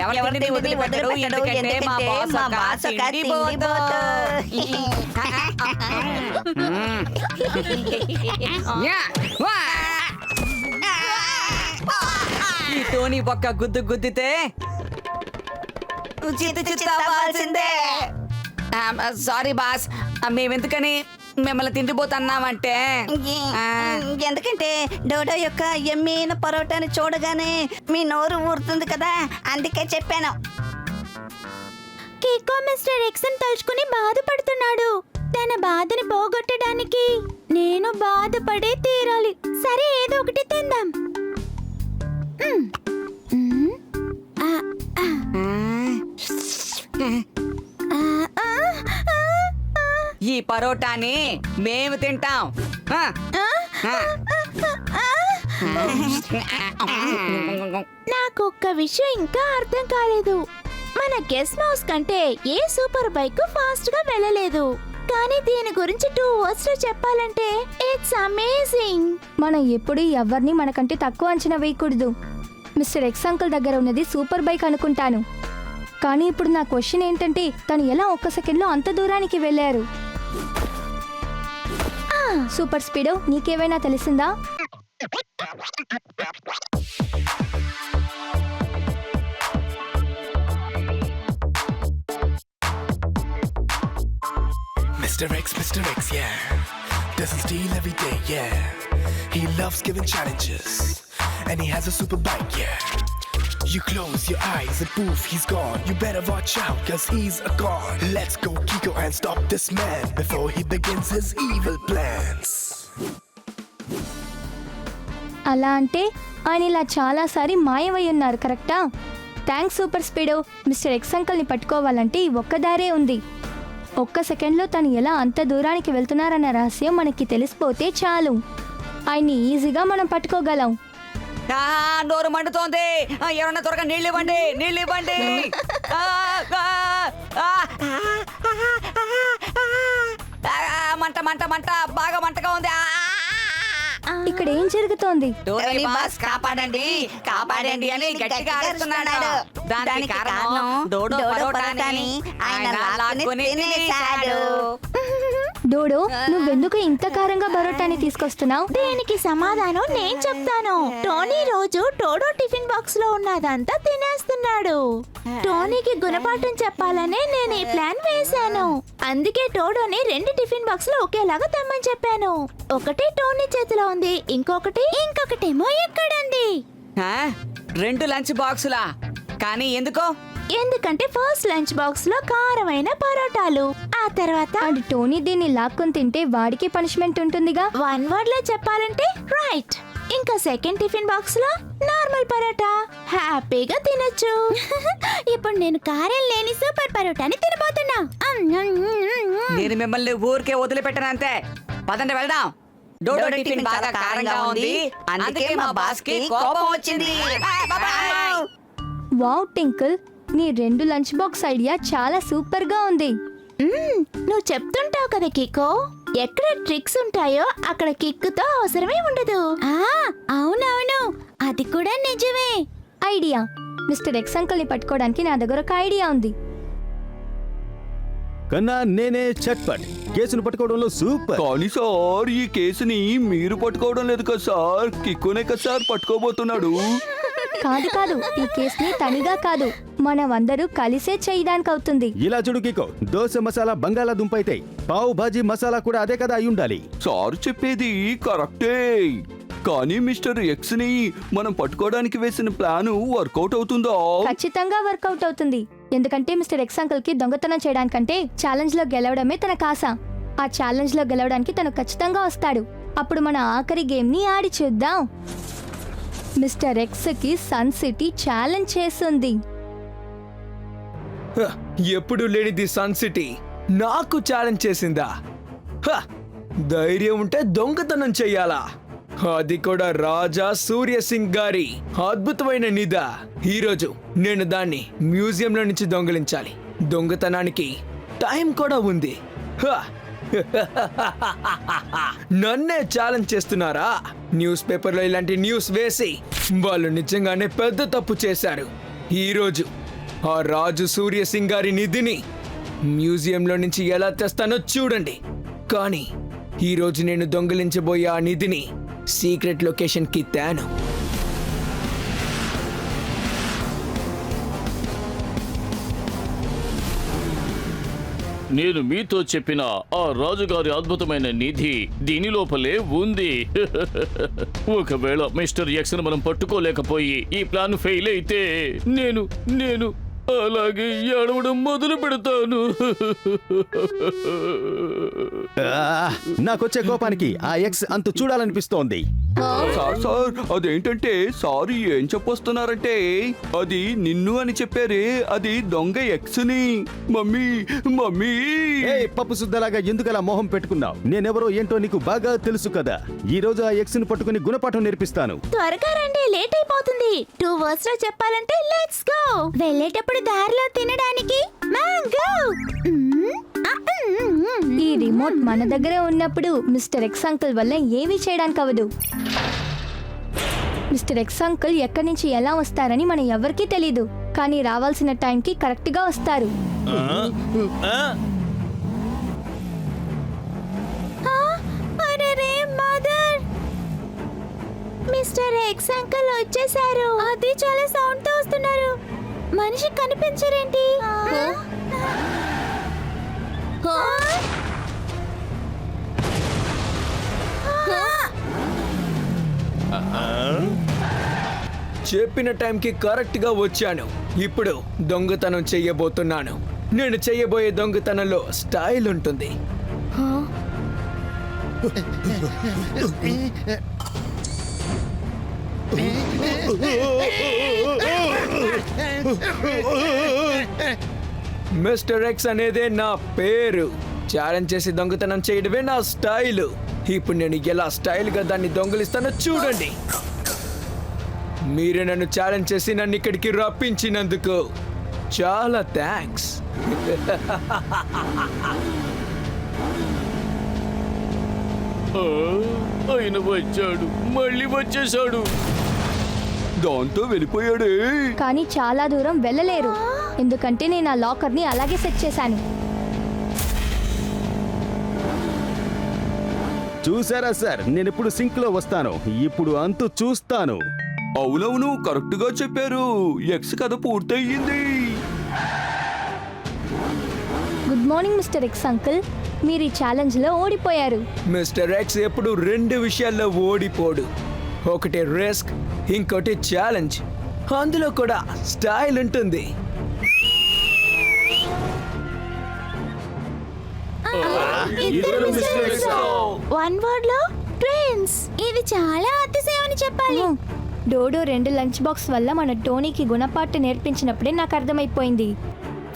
ఎవరిని వదిలిపెట్టడు, ఎందుకంటే మా బాస్ ఒక తిండిపోతు. ఈ టోనీ ఒక్క గుద్దు గుద్దితే సారీ బాస్, మేమెందుకని మిమ్మల్ని తిండిపోతున్నామంటే ఎందుకంటే డోడో యొక్క ఎమ్మైన పరోటాని చూడగానే మీ నోరు ఊరుతుంది కదా, అందుకే చెప్పాను. కేకో మిస్టర్ ఎక్స్ని తలుచుకుని బాధపడుతున్నాడు. తన బాధని పోగొట్టడానికి నేను బాధపడే తీరాలి. సరే, ఏదో ఒకటి తిందాం. ఈ పరోటాని మేము తింటాం. నాకు ఒక్క విషయం ఇంకా అర్థం కాలేదు. మన గెస్ మౌస్ కంటే ఏ సూపర్ బైక్ ఫాస్ట్ గా వెళ్ళలేదు, కానీ దీని గురించి 2 words లో చెప్పాలంటే ఇట్స్ అమేజింగ్. మనం ఎప్పుడు ఎవరిని మనకంటే తక్కువ అంచనా వేయకూడదు. మిస్టర్ ఎక్స్ అంకుల్ దగ్గర ఉన్నది సూపర్ బైక్ అనుకుంటాను, కానీ ఇప్పుడు నా క్వశ్చన్ ఏంటంటే తను ఎలా ఒక్క సెకండ్లో అంత దూరానికి వెళ్ళారు? సూపర్ స్పీడో, నీకేమైనా తెలిసిందా? Mr. X, yeah. Doesn't steal every day, yeah. He loves giving challenges. And he has a super bike, yeah. You close your eyes and poof, he's gone. You better watch out, cause he's a god. Let's go, Kiko, and stop this man before he begins his evil plans. అలా అంటే ఆయన ఇలా చాలాసారి మాయమై ఉన్నారు, కరెక్టా? Thanks super Speedo. Mister X అంకుల్ని పట్టుకోవాలంటే ఈ ఒక్క దారే ఉంది. ఒక్క సెకండ్లో తను ఎలా అంత దూరానికి వెళ్తున్నారన్న రహస్యం మనకి తెలిసిపోతే చాలు, ఆయన్ని ఈజీగా మనం పట్టుకోగలం. నోరు మండుతోంది, ఎవరన్నా త్వరగా నీళ్ళు ఇవ్వండి, నీళ్ళు ఇవ్వండి. మంట మంట మంట, బాగా మంటగా ఉంది. ఇక్కడ ఏం జరుగుతోంది? టోనీ బాస్ కాపాడండి కాపాడండి అని గట్టిగా అరుస్తున్నాడు. దానికి కారణం డోడో పరోటాని ఆయన లాక్కొని తినేశాడు. డోడో నువ్వెందుకు ఇంత కారంగా పరోటాని తీసుకొస్తున్నావు? దీనికి సమాధానం నేను చెప్తాను. టోనీ రోజు టోడో టిఫిన్ బాక్స్ లో ఉన్నదంతా తినేస్తున్నాడు. టోనీకి గుణపాఠం చెప్పాలనే నేను ఈ ప్లాన్ వేశాను. అందుకే టోడోని 2 టిఫిన్ బాక్స్ లో ఒకేలాగా తెమ్మని చెప్పాను. ఒకటి టోనీ చేతిలో ఉంది, ఇంకొకటేమో ఎక్కడుంది. 2 లంచ్ బాక్సులా? కానీ ఎందుకో? ఎందుకంటే ఫస్ట్ లంచ్ బాక్స్ లో కారమైన పరోటాలు, ఆ తర్వాత అండ్ టోనీ దీన్ని లాక్కొని తింటే వాడికి పనిష్మెంట్ ఉంటుందిగా. 1 వర్డ్ లో చెప్పాలంటే రైట్. ఇంకా సెకండ్ టిఫిన్ బాక్స్ లో నార్మల్ పరోటా, హ్యాపీగా తినొచ్చు. ఇప్పుడు నేను కారం లేని సూపర్ పరోటాని తినబోతున్నా. నేను మిమ్మల్ని ఊరికే వదిలిపెట్టనంతే. పదండి వెళ్దాం. డోడో టిఫిన్ బాగా కారంగా ఉంది, అందుకే మా బాస్ కి కోపం వచ్చింది. వావ్ టింకిల్, నీ 2 లంచ్ బాక్స్ ఐడియా చాలా సూపర్ గా ఉంది. నువ్వు చెప్తుంటావు కదా కిక్కో, ఎక్కడ ట్రిక్స్ ఉంటాయో అక్కడ కిక్కుతో అవసరమే ఉండదు. అవునవును, అది కూడా నిజమే. ఐడియా. మిస్టర్ ఎక్స్ అంకుల్ ని పట్టుకోవడానికి నా దగ్గర ఒక ఐడియా ఉంది. కన్నా నేనే చట్పట్ కేసును పట్టుకోవడంలో సూపర్. కానీ సార్ ఈ కేసుని మీరు పట్టుకోవడం లేదు కదా సార్, కిక్కునే కదా సార్ పట్టుకోబోతున్నాడు. కాదు, ఈ కేసుని తనిగా కాదు, మనమందరూ కలిసే చేయడానికి అవుతుంది. ఇలా చూడు కికో, దోశ మసాలా బంగాళాదుంప అయితే పావు భాజీ మసాలా కూడా అదే కదా అయి ఉండాలి. సార్ చెప్పేది కరెక్టే, కానీ మిస్టర్ ఎక్స్ ని మనం పట్టుకోవడానికి వేసిన ప్లాన్ వర్కౌట్ అవుతుందా? ఖచ్చితంగా వర్కౌట్ అవుతుంది. ఎందుకంటే మిస్టర్ ఎక్స్ అంకుల్ కి దొంగతనం చేయడానికంటే ఛాలెంజ్ లో గెలవడమే తన కాస. ఆ ఛాలెంజ్ లో గెలవడానికి తను ఖచ్చితంగా వస్తాడు. అప్పుడు మన ఆఖరి గేమ్ ని ఆడి చూద్దాం. మిస్టర్ ఎక్స్ కి సన్ సిటీ ఛాలెంజ్ చేస్తుంది. ఎప్పుడు లేనిది సన్ సిటీ నాకు ఛాలెంజ్ చేసిందా? ధైర్యం ఉంటే దొంగతనం చెయ్యాలా, అది కూడా రాజా సూర్య సింగ్ గారి అద్భుతమైన నిధి. ఈరోజు నేను దాన్ని మ్యూజియంలో నుంచి దొంగిలించాలి. దొంగతనానికి టైం కూడా ఉంది. నన్నే ఛాలెంజ్ చేస్తున్నారా? న్యూస్ పేపర్లో ఇలాంటి న్యూస్ వేసి వాళ్ళు నిజంగానే పెద్ద తప్పు చేశారు. ఈరోజు ఆ రాజు సూర్య సింగ్ గారి నిధిని మ్యూజియంలో నుంచి ఎలా తెస్తానో చూడండి. కానీ ఈరోజు నేను దొంగిలించబోయే ఆ నిధిని సీక్రెట్ లొకేషన్కి తేను. నేను మీతో చెప్పిన ఆ రాజుగారి అద్భుతమైన నిధి దీని లోపలే ఉంది. ఒకవేళ మిస్టర్ ఎక్స్ ను మనం పట్టుకోలేకపోయి ఈ ప్లాన్ ఫెయిల్ అయితే నేను అలాగే ఏడవడం మొదలు పెడతాను. నాకొచ్చే కోపానికి ఆ ఎక్స్ అంతు చూడాలనిపిస్తోంది. సార్ అదేంటంటే సార్ ఏం చెప్పొస్తున్నారంటే అది నిన్ను అని చెప్పారే, అది దొంగ ఎక్స్ ని. మమ్మీ పప్పు సుద్దలాగా ఎందుకలా మొహం పెట్టుకున్నావు? నేనెవరో ఏంటో నీకు బాగా తెలుసు కదా. ఈ రోజు ఆ ఎక్స్ ను పట్టుకుని గుణపాఠం నేర్పిస్తాను. త్వరగా రండి, లేట్ అయిపోతుంది. 2 words లో చెప్పాలంటే లెట్స్ గో. వెళ్ళేటప్పుడు దారిలో తినడానికి మ్యాంగో. ఈ రిమోట్ మన దగ్గర ఉన్నప్పుడు మిస్టర్ ఎక్స్ అంకుల్ వల్ల ఏమీ చేయడానికి అవ్వదు. మిస్టర్ ఎక్స్ అంకుల్ ఎక్కడి నుంచి ఎలా వస్తారని మన ఎవరికీ తెలీదు, కానీ రావాల్సిన టైంకి కరెక్ట్ గా వస్తారు. మిస్టర్ ఎక్స్ అంకుల్ వచ్చేసారు. అది చాలా సౌండ్ తో వస్తున్నారు. మనిషి కనిపించరేంటి? చెప్పిన టైంకి కరెక్ట్ గా వచ్చాను. ఇప్పుడు దొంగతనం చెయ్యబోతున్నాను. నేను చెయ్యబోయే దొంగతనంలో స్టైల్ ఉంటుంది. మిస్టర్ ఎక్స్ అనేదే నా పేరు. ఛాలెంజ్ చేసి దొంగతనం చేయడమే నా స్టైల్. ఇప్పుడు నేను ఎలా స్టైల్ గా దాన్ని దొంగలిస్తానో చూడండి. మీరే నన్ను ఛాలెంజ్ చేసి నన్ను ఇక్కడికి రప్పించినందుకు చాలా థ్యాంక్స్. ఆయన వచ్చాడు, మళ్ళీ వచ్చేసాడు. దాంతో వెళ్ళిపోయాడే. కానీ చాలా దూరం వెళ్ళలేరు, ఎందుకంటే నేను ఆ లాకర్ ని అలాగే సెట్ చేశాను. చూసారా సార్, నేను ఇప్పుడు సింక్ లో వస్తాను, ఇప్పుడు అంతు చూస్తాను. అవునవును, కరెక్ట్ గా చెప్పారు. ఎక్స్ కథ పూర్తయింది. Good morning mister X uncle. మీరు ఈ ఛాలెంజ్ లో ఓడిపోయారు. మిస్టర్ ఎక్స్ ఎప్పుడు 2 విషయాల్లో ఓడిపోడు. ఒకటి రిస్క్, ఇంకోటి ఛాలెంజ్. అందులో కూడా స్టైల్ ఉంటుంది. వన్ వర్డ్ లో ట్విన్స్. ఇది చాలా అతిశయం అని చెప్పాలి. డోడో 2 లంచ్ బాక్స్ వల్ల మన టోనీకి గుణపాఠం నేర్పించినప్పుడే నాకు అర్థమైపోయింది.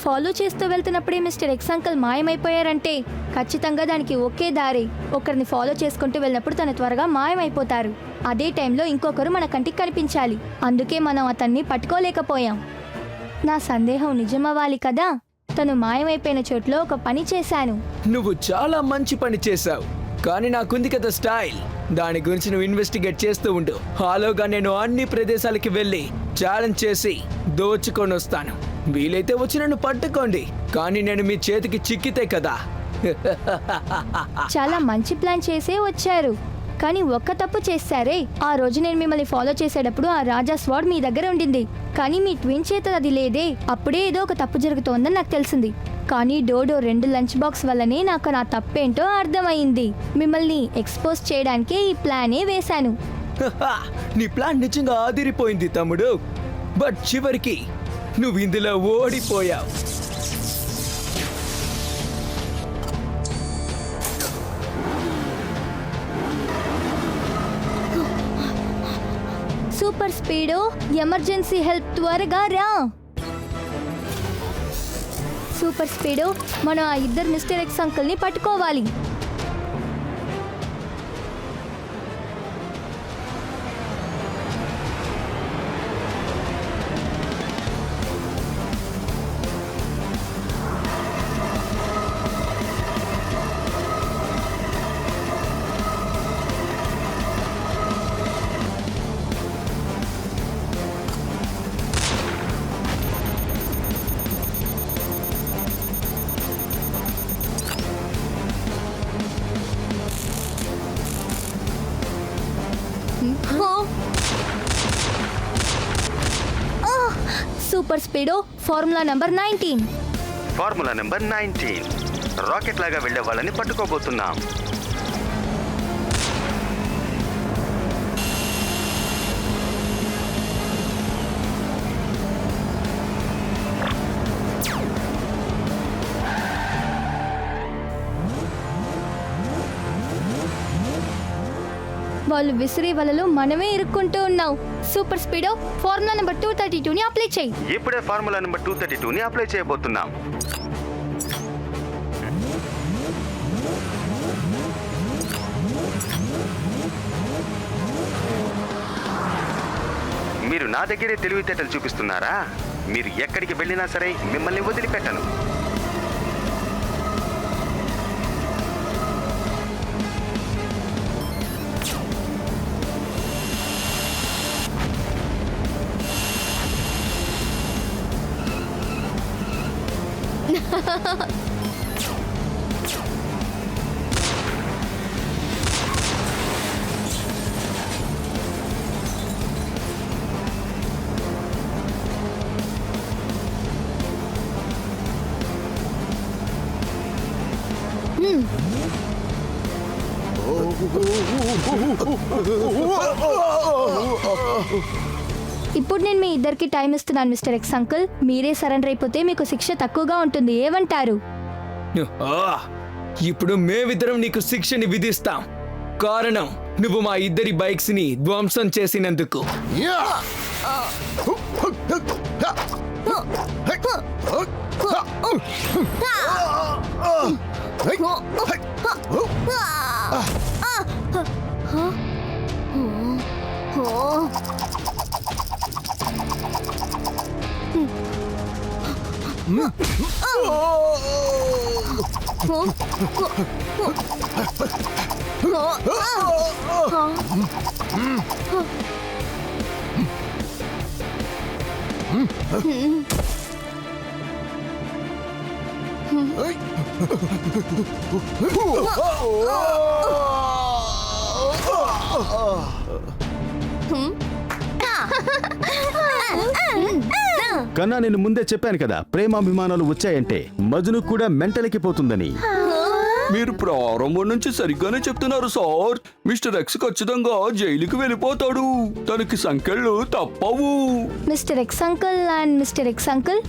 ఫాలో చేస్తూ వెళ్తున్నప్పుడే మిస్టర్ ఎక్స్ అంకుల్ మాయమైపోయారంటే ఖచ్చితంగా దానికి ఒకే దారి. ఒకరిని ఫాలో చేసుకుంటూ వెళ్ళినప్పుడు తను త్వరగా మాయమైపోతారు. అదే టైంలో ఇంకొకరు మన కంటికి కనిపించాలి. అందుకే మనం అతన్ని పట్టుకోలేకపోయాం. నా సందేహం నిజమవ్వాలి కదా. తను మాయమైపోయిన చోట్లో ఒక పని చేశాను. నువ్వు చాలా మంచి పని చేశావు, కానీ నాకుంది కదా స్టైల్. దాని గురించి నువ్వు ఇన్వెస్టిగేట్ చేస్తూ ఉండు. హాలోగా నేను అన్ని ప్రదేశాలకి వెళ్ళి ఛాలెంజ్ చేసి దోచుకొని వస్తాను. వీలైతే వచ్చి నన్ను పట్టుకోండి, కానీ నేను మీ చేతికి చిక్కితే కదా. చాలా మంచి ప్లాన్ చేసే వచ్చారు, కానీ ఒక్క తప్పు చేశారే. ఆ రోజు నేను మిమ్మల్ని ఫాలో చేసేటప్పుడు ఆ రాజా స్వాడ్ మీ దగ్గర ఉండింది, కానీ మీ ట్విన్ చేత అది లేదే. అప్పుడే ఏదో ఒక తప్పు జరుగుతోందని నాకు తెలిసింది. కానీ డోడో 2 లంచ్ బాక్స్ వల్లనే నాకు నా తప్పేంటో అర్థమైంది. మిమ్మల్ని ఎక్స్పోజ్ చేయడానికే ఈ ప్లానే వేశాను. నీ ప్లాన్ నిజంగా ఆదిరిపోయింది తమ్ముడు. బట్ చివరికి నువ్వు ఇందులో ఓడిపోయావు. సూపర్ స్పీడో, ఎమర్జెన్సీ హెల్ప్, త్వరగా రా. సూపర్ స్పీడో, మనం ఆ ఇద్దరు మిస్టర్ ఎక్స్ అంకుల్ని పట్టుకోవాలి. Super Speedo, formula number 19. Formula number 19. Rocket లాగా వెళ్లే వాళ్ళని పట్టుకోబోతున్నాం. వాళ్ళు విసిరే వలలో మనమే ఇరుక్కుంటూ ఉన్నాం. సూపర్ స్పీడో, ఫార్ములా నెంబర్ 232ని అప్లై చేయి. ఇప్పుడే ఫార్ములా నెంబర్ 232ని అప్లై చేయబోతున్నాం. మీరు నా దగ్గరే తెలివితేటలు చూపిస్తున్నారా? మీరు ఎక్కడికి వెళ్ళినా సరే మిమ్మల్ని వదిలిపెట్టను. ఇప్పుడు నేను మీ ఇద్దరికి టైం ఇస్తున్నాను మిస్టర్ ఎక్స్ అంకుల్. మీరే సరెండర్ అయిపోతే మీకు శిక్ష తక్కువగా ఉంటుంది. ఏమంటారు? ఇప్పుడు మేమిద్దరం నీకు శిక్షని విధిస్తాం. కారణం నువ్వు మా ఇద్దరి బైక్స్ ని ధ్వంసం చేసినందుకు. కన్నా నేను ముందే చెప్పాను కదా, ప్రేమాభిమానాలు వచ్చాయంటే మజును కూడా మెంటల్కి పోతుందని. మీరు ప్రారంభం నుంచి సరిగ్గానే చెప్తున్నారు సార్. మిస్టర్ ఎక్స్ ఖచ్చితంగా జైలుకి వెళ్ళిపోతాడు. తనకి సంఖ్యలు తప్పవు. Mister X uncle and mister X uncle,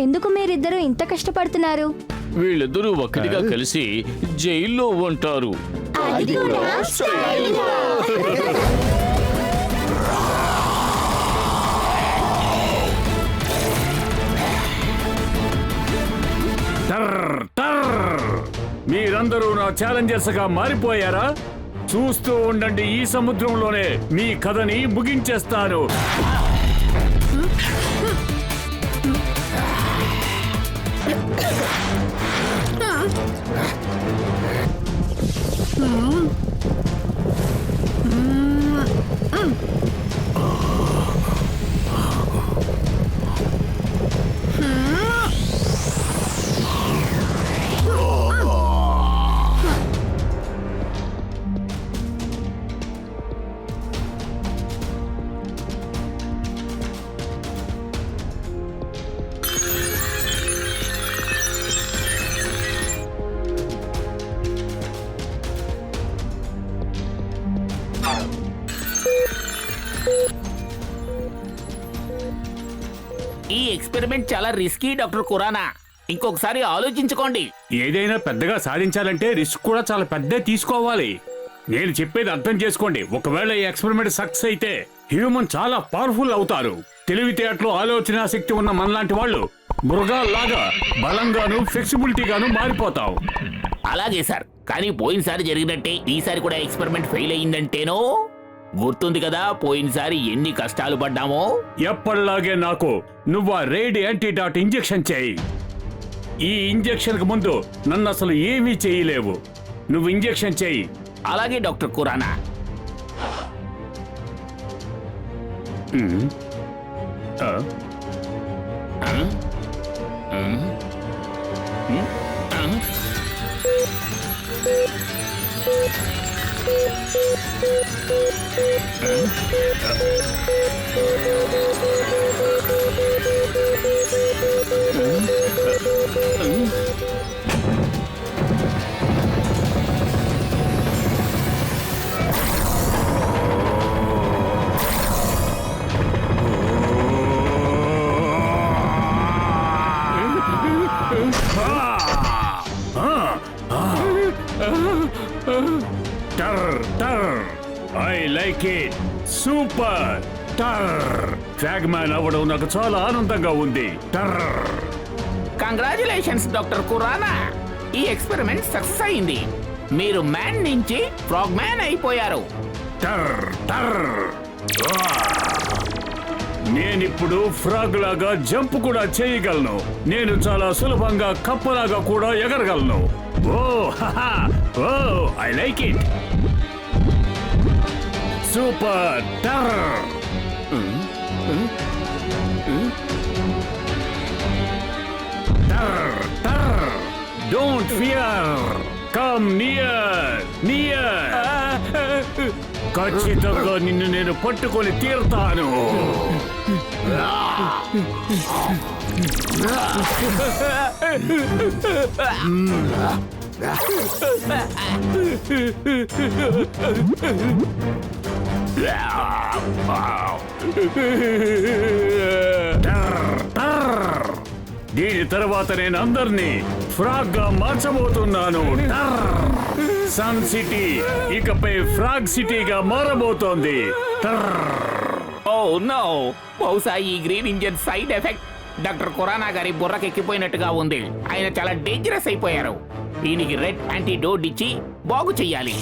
ఎందుకు మీరిద్దరూ ఇంత కష్టపడుతున్నారు? వీళ్ళిద్దరూ ఒక్కటిగా కలిసి జైల్లో ఉంటారు. మీరందరూ నా ఛాలెంజర్స్ గా మారిపోయారా? చూస్తూ ఉండండి, ఈ సముద్రంలోనే మీ కథని ముగించేస్తాను. ఈ ఎక్స్పెరిమెంట్ చాలా రిస్కీ డాక్టర్ కురానా. ఇంకొకసారి ఆలోచించుకోండి. ఏదైనా పెద్దగా సాధించాలంటే రిస్క్ కూడా చాలా పెద్ద తీసుకోవాలి. నేను చెప్పేది అర్థం చేసుకోండి. ఒకవేళ ఈ ఎక్స్పెరిమెంట్ సక్సెస్ అయితే హ్యూమన్ చాలా పవర్ఫుల్ అవుతారు. తెలివితేటలు, ఆలోచన శక్తి ఉన్న మనలాంటి వాళ్ళు మృగాల్లాగా బలంగాను ఫ్లెక్సిబిలిటీగాను మారిపోతాం. అలాగే సార్, కానీ పోయినసారి జరిగినట్టే ఈసారి కూడా ఎక్స్పెరిమెంట్ ఫెయిల్ అయిందంటేనో. గుర్తుంది కదా పోయినసారి ఎన్ని కష్టాలు పడ్డామో. ఎప్పటిలాగే నాకు నువ్వు ఆ రేడ్ యాంటీడాట్ ఇంజెక్షన్ చేయి. ఈ ఇంజెక్షన్ కు ముందు నన్ను అసలు ఏమీ చేయలేవు. నువ్వు ఇంజెక్షన్ చేయి. అలాగే doctor Khurana. I like it. Super. Frog man అవ్వడం నాకు చాలా ఆనందంగా ఉంది. Congratulations doctor Khurana. ఈ ఎక్స్పెరిమెంట్ సక్సెస్ అయింది. మీరు మ్యాన్ నుంచి ఫ్రాగ్ మ్యాన్ అయిపోయారు. నేనిప్పుడు ఫ్రాగ్ లాగా జంప్ కూడా చేయగలను. నేను చాలా సులభంగా కప్పలాగా కూడా ఎగరగలను. Oh oh I like it. Super. Don't fear. Come near near. ఖచ్చితంగా నిన్ను నేను పట్టుకొని తీరుతాను. దీని తర్వాత నేను అందరినీ ఫ్రాగ్ గా మార్చబోతున్నాను. సన్ సిటీ ఇకపై ఫ్రాగ్ సిటీగా మారబోతోంది. ఓ నో, బహుశా ఈ green engine side effect doctor Khurana గారి బుర్రకెక్కిపోయినట్టుగా ఉంది. ఆయన చాలా డేంజరస్ అయిపోయారు. దీనికి రెడ్ యాంటీడోట్ ఇచ్చి బాగు చెయ్యాలి.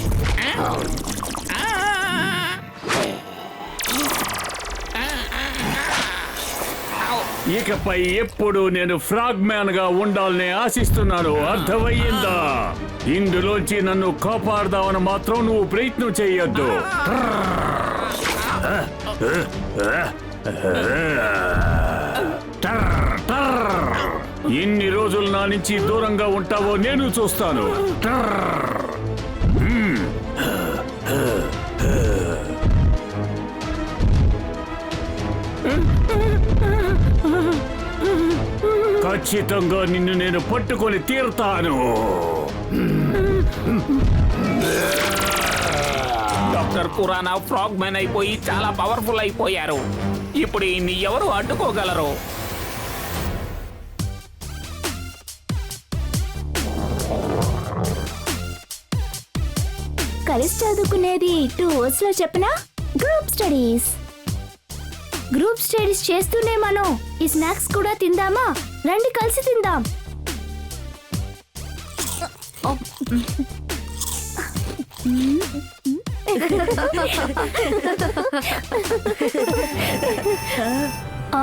ఇకపై ఎప్పుడు నేను ఫ్రాగ్ మ్యాన్ గా ఉండాలని ఆశిస్తున్నాను. అర్థమయ్యిందా? ఇందులోంచి నన్ను కాపాడదామని మాత్రం నువ్వు ప్రయత్నం చేయొద్దు. ఎన్ని రోజులు నా నుంచి దూరంగా ఉంటావో నేను చూస్తాను. ఖచ్చితంగా నిన్ను నేను పట్టుకొని తీరుతాను. డాక్టర్ ఖురానా ఫ్రాగ్ మ్యాన్ అయిపోయి చాలా పవర్ఫుల్ అయిపోయారు. ఇప్పుడు ఇన్ని ఎవరు అడ్డుకోగలరు? కలిసి చదువుకునేది 2 words లో చెప్పనా? Group studies. గ్రూప్ స్టడీస్ చేస్తూనే మనం ఈ స్నాక్స్ కూడా తిందామా? రండి కలిసి తిందాం.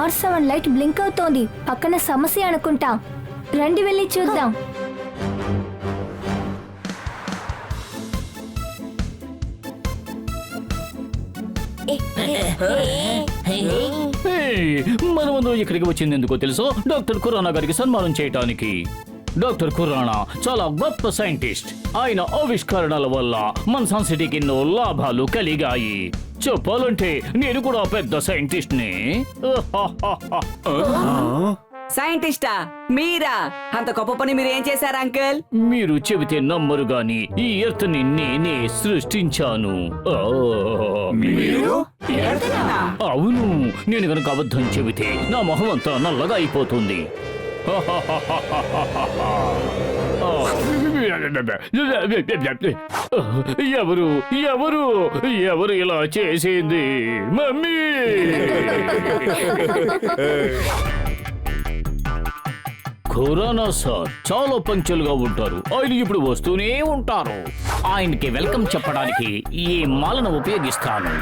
R7 లైట్ బ్లింక్ అవుతోంది. పక్కన సమస్య అనుకుంటా. రండి వెళ్ళి చూద్దాం. మనమందరం ఇక్కడికి వచ్చింది ఎందుకో తెలుసా? డాక్టర్ ఖురానా గారికి సన్మానం చేయటానికి. డాక్టర్ ఖురానా చాలా గొప్ప సైంటిస్ట్. ఆయన ఆవిష్కరణల వల్ల మన సంస్కృతికి ఎన్నో లాభాలు కలిగాయి. చెప్పాలంటే నేను కూడా పెద్ద సైంటిస్ట్ ని. సైంటిస్టా మీరా? అంత గొప్ప పని మీరు ఏం చేశారు అంకుల్? మీరు చెబితే నమ్మరు గాని ఈ ఎర్త్ ని నేనే సృష్టించాను. అవును, నేను గనుక అబద్ధం చెబితే నా మొహం అంతా నల్లగా అయిపోతుంది. ఎవరు ఎవరు ఎవరు ఇలా చేసింది? మమ్మీ! ఖురానా సార్ చాలా పంక్చువల్ గా ఉంటారు. ఆయన ఇప్పుడు వస్తూనే ఉంటారు. ఆయనకి వెల్కమ్ చెప్పడానికి ఈ మాలను ఉపయోగిస్తాను.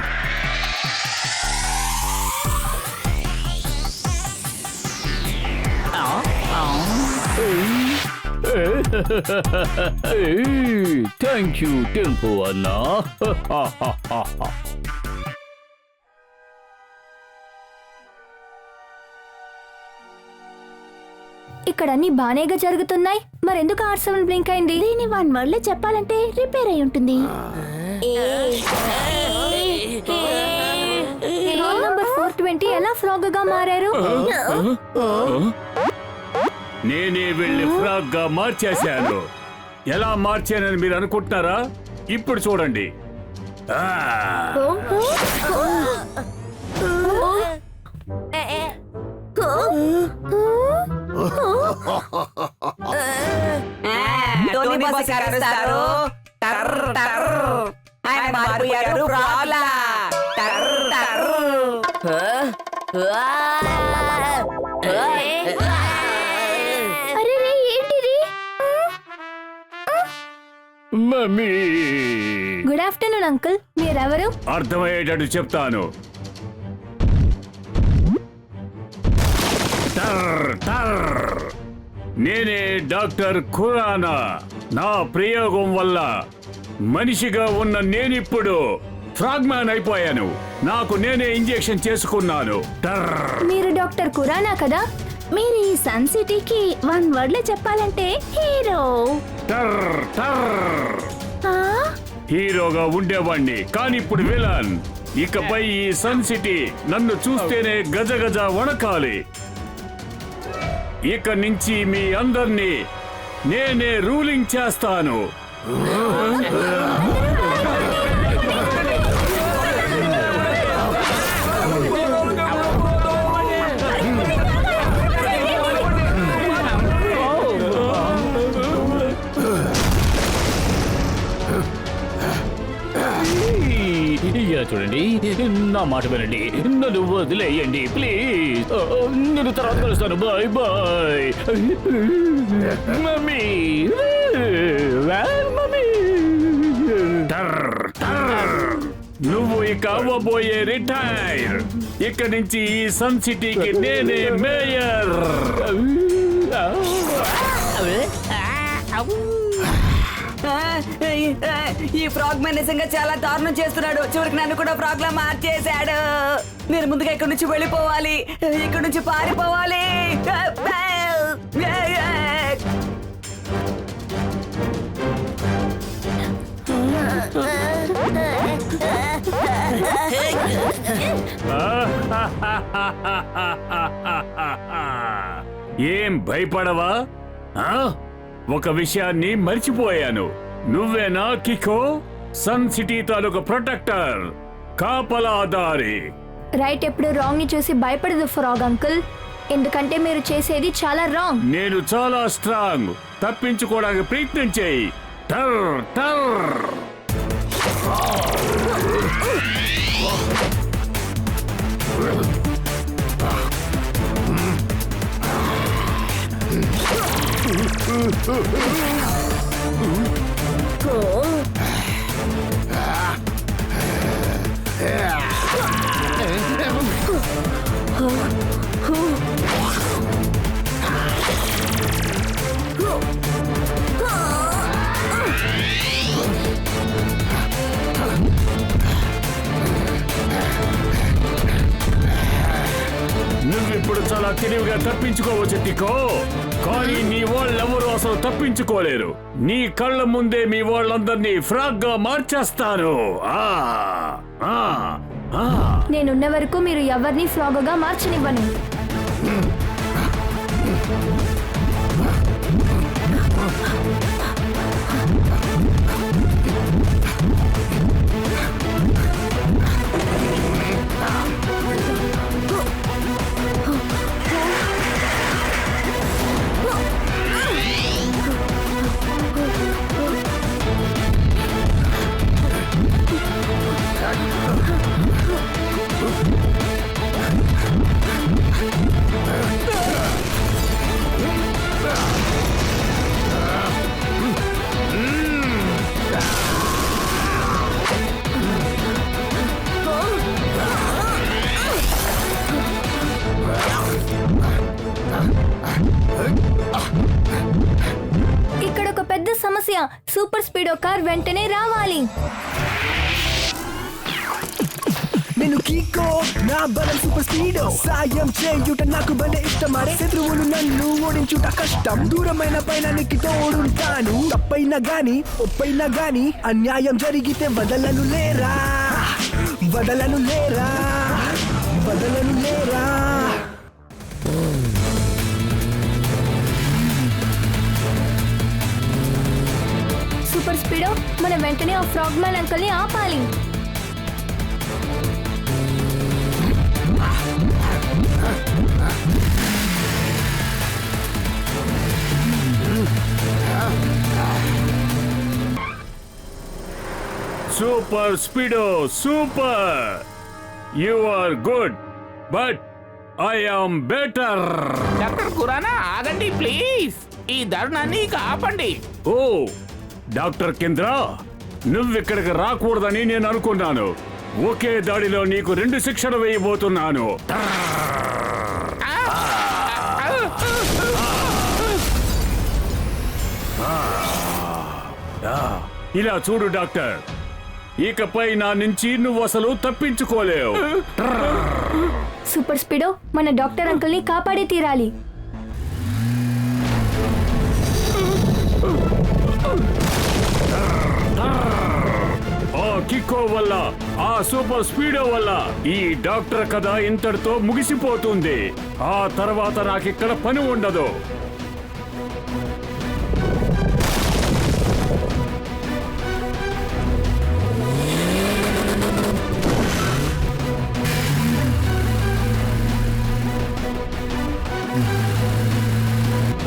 థ్యాంక్ యూ టెంపు అన్నా. ఇక్కడ అన్ని బానేగా జరుగుతున్నాయి. మరెందుకు R7 బ్లింక్ అయింది? దీని 1 word లో చెప్పాలంటే రిపేర్ అయి ఉంటుంది. రోల్ నంబర్ 420 ఎలా ఫ్రాగ్ గా మారారు? నేనే వెళ్ళి ఫ్రాగ్ గా మార్చేశాను. ఎలా మార్చానని మీరు అనుకుంటున్నారా? ఇప్పుడు చూడండి. టోనీ బాస్ గారు టర్ర్ టర్ర్. ఆయన మారిపోయారు ఫ్రాగ్ లా. టర్ర్ టర్ర్. అరే రే, ఏంటిది? మమ్మీ! Good afternoon uncle. మీరెవరు? అర్థమయ్యేటట్టు చెప్తాను. టర్ర్ టర్ర్. నేనే డాక్టర్ ఖురానా. నా ప్రయోగం వల్ల మనిషిగా ఉన్న నేనిప్పుడు ఫ్రాగ్మ్యాన్ అయిపోయాను. నాకు నేనే ఇంజెక్షన్ చేసుకున్నాను. టర్ర్. మీరు డాక్టర్ ఖురానా కదా? మీరు ఈ సన్ సిటీకి 1 word లో చెప్పాలంటే హీరో. టర్ర్ టర్ర్. ఆ? హీరోగా ఉండేవాణ్ణి, కానీ ఇప్పుడు విలన్. ఇకపై ఈ సన్ సిటీ నన్ను చూస్తేనే గజగజ వణకాలి. ఇక నుంచి మీ అందర్నీ నేనే రూలింగ్ చేస్తాను. చూడండి, నా మాట వినండి. నన్ను వదిలేయండి ప్లీజ్. నేను తర్వాత కలుస్తాను. Bye bye mummy. మమ్మీ! టర్ర్ టర్ర్. నువ్వు ఇక అవ్వబోయే రిటైర్. ఇక నుంచి ఈ సన్ సిటీకి నేనే మేయర్. ఈ ఫ్రాగ్ మ్యాన్ నిజంగా చాలా దారుణం చేస్తున్నాడు. చివరికి నన్ను కూడా ఫ్రాగ్ లా మార్చేశాడు. నేను ముందుగా ఇక్కడి నుంచి వెళ్ళిపోవాలి. ఇక్కడి నుంచి పారిపోవాలి. ఏం భయపడవా? ఆ? ఒక విషయాన్ని మర్చిపోయాను. నువ్వేనా కికో? సన్ సిటీ తాలూకు ప్రొటెక్టర్, కాపలాదారి. రైట్ ఎప్పుడు రాంగ్ ని చూసి భయపడదు ఫ్రాగ్ అంకుల్, ఎందుకంటే మీరు చేసేది చాలా రాంగ్. నేను చాలా స్ట్రాంగ్. తప్పించుకోవడానికి ప్రయత్నం చేయి. టర్ టర్. నువ్విప్పుడు చాలా తెలివిగా తప్పించుకోవచ్చు టికో, కానీ నీ వాళ్ళెవరూ అసలు తప్పించుకోలేరు. నీ కళ్ళ ముందే మీ వాళ్ళందరినీ ఫ్రాగ్ గా మార్చేస్తాను. నేనున్న వరకు మీరు ఎవరిని ఫ్రాగ్ గా మార్చనివ్వను. ఇక్కడ ఒక పెద్ద సమస్య. సూపర్ స్పీడో కార్ వెంటనే రావాలి. నేను కీకో, నా బలం సూపర్ స్పీడో. సాయం చేయుట నాకు భలే ఇష్టమరే. శత్రువులు నన్ను ఓడించుట కష్టం. దూరమైన పైన నీకు తోడుంటాను. తప్పైనా గాని ఒప్పైనా గాని అన్యాయం జరిగితే వదలను లేరా, వదలను లేరా, వదలను లేరా. సూపర్ స్పీడో, మనం వెంటనే ఆ ఫ్రాగ్ మ్యాన్ అంకుల్ ని ఆపాలి. Super speedo, super. You are good, but I am better. Doctor Khurana ఆగండి ప్లీజ్, ఈ ధర్నాన్ని ఆపండి. ఓ డాక్టర్ కేంద్ర, నువ్విక్కడికి రాకూడదని నేను అనుకున్నాను. ఒకే దాడిలో నీకు 2 శిక్షలు వేయబోతున్నాను. ఇలా చూడు డాక్టర్, ఇకపై నా నుంచి నువ్వు అసలు తప్పించుకోలేవు. సూపర్ స్పీడో, మన డాక్టర్ అంకుల్ ని కాపాడే తీరాలి. ఆ కిక్కో వల్ల, ఆ సూపర్ స్పీడో వల్ల ఈ డాక్టర్ కథ ఇంతటితో ముగిసిపోతుంది. ఆ తర్వాత నాకిక్కడ పని ఉండదు.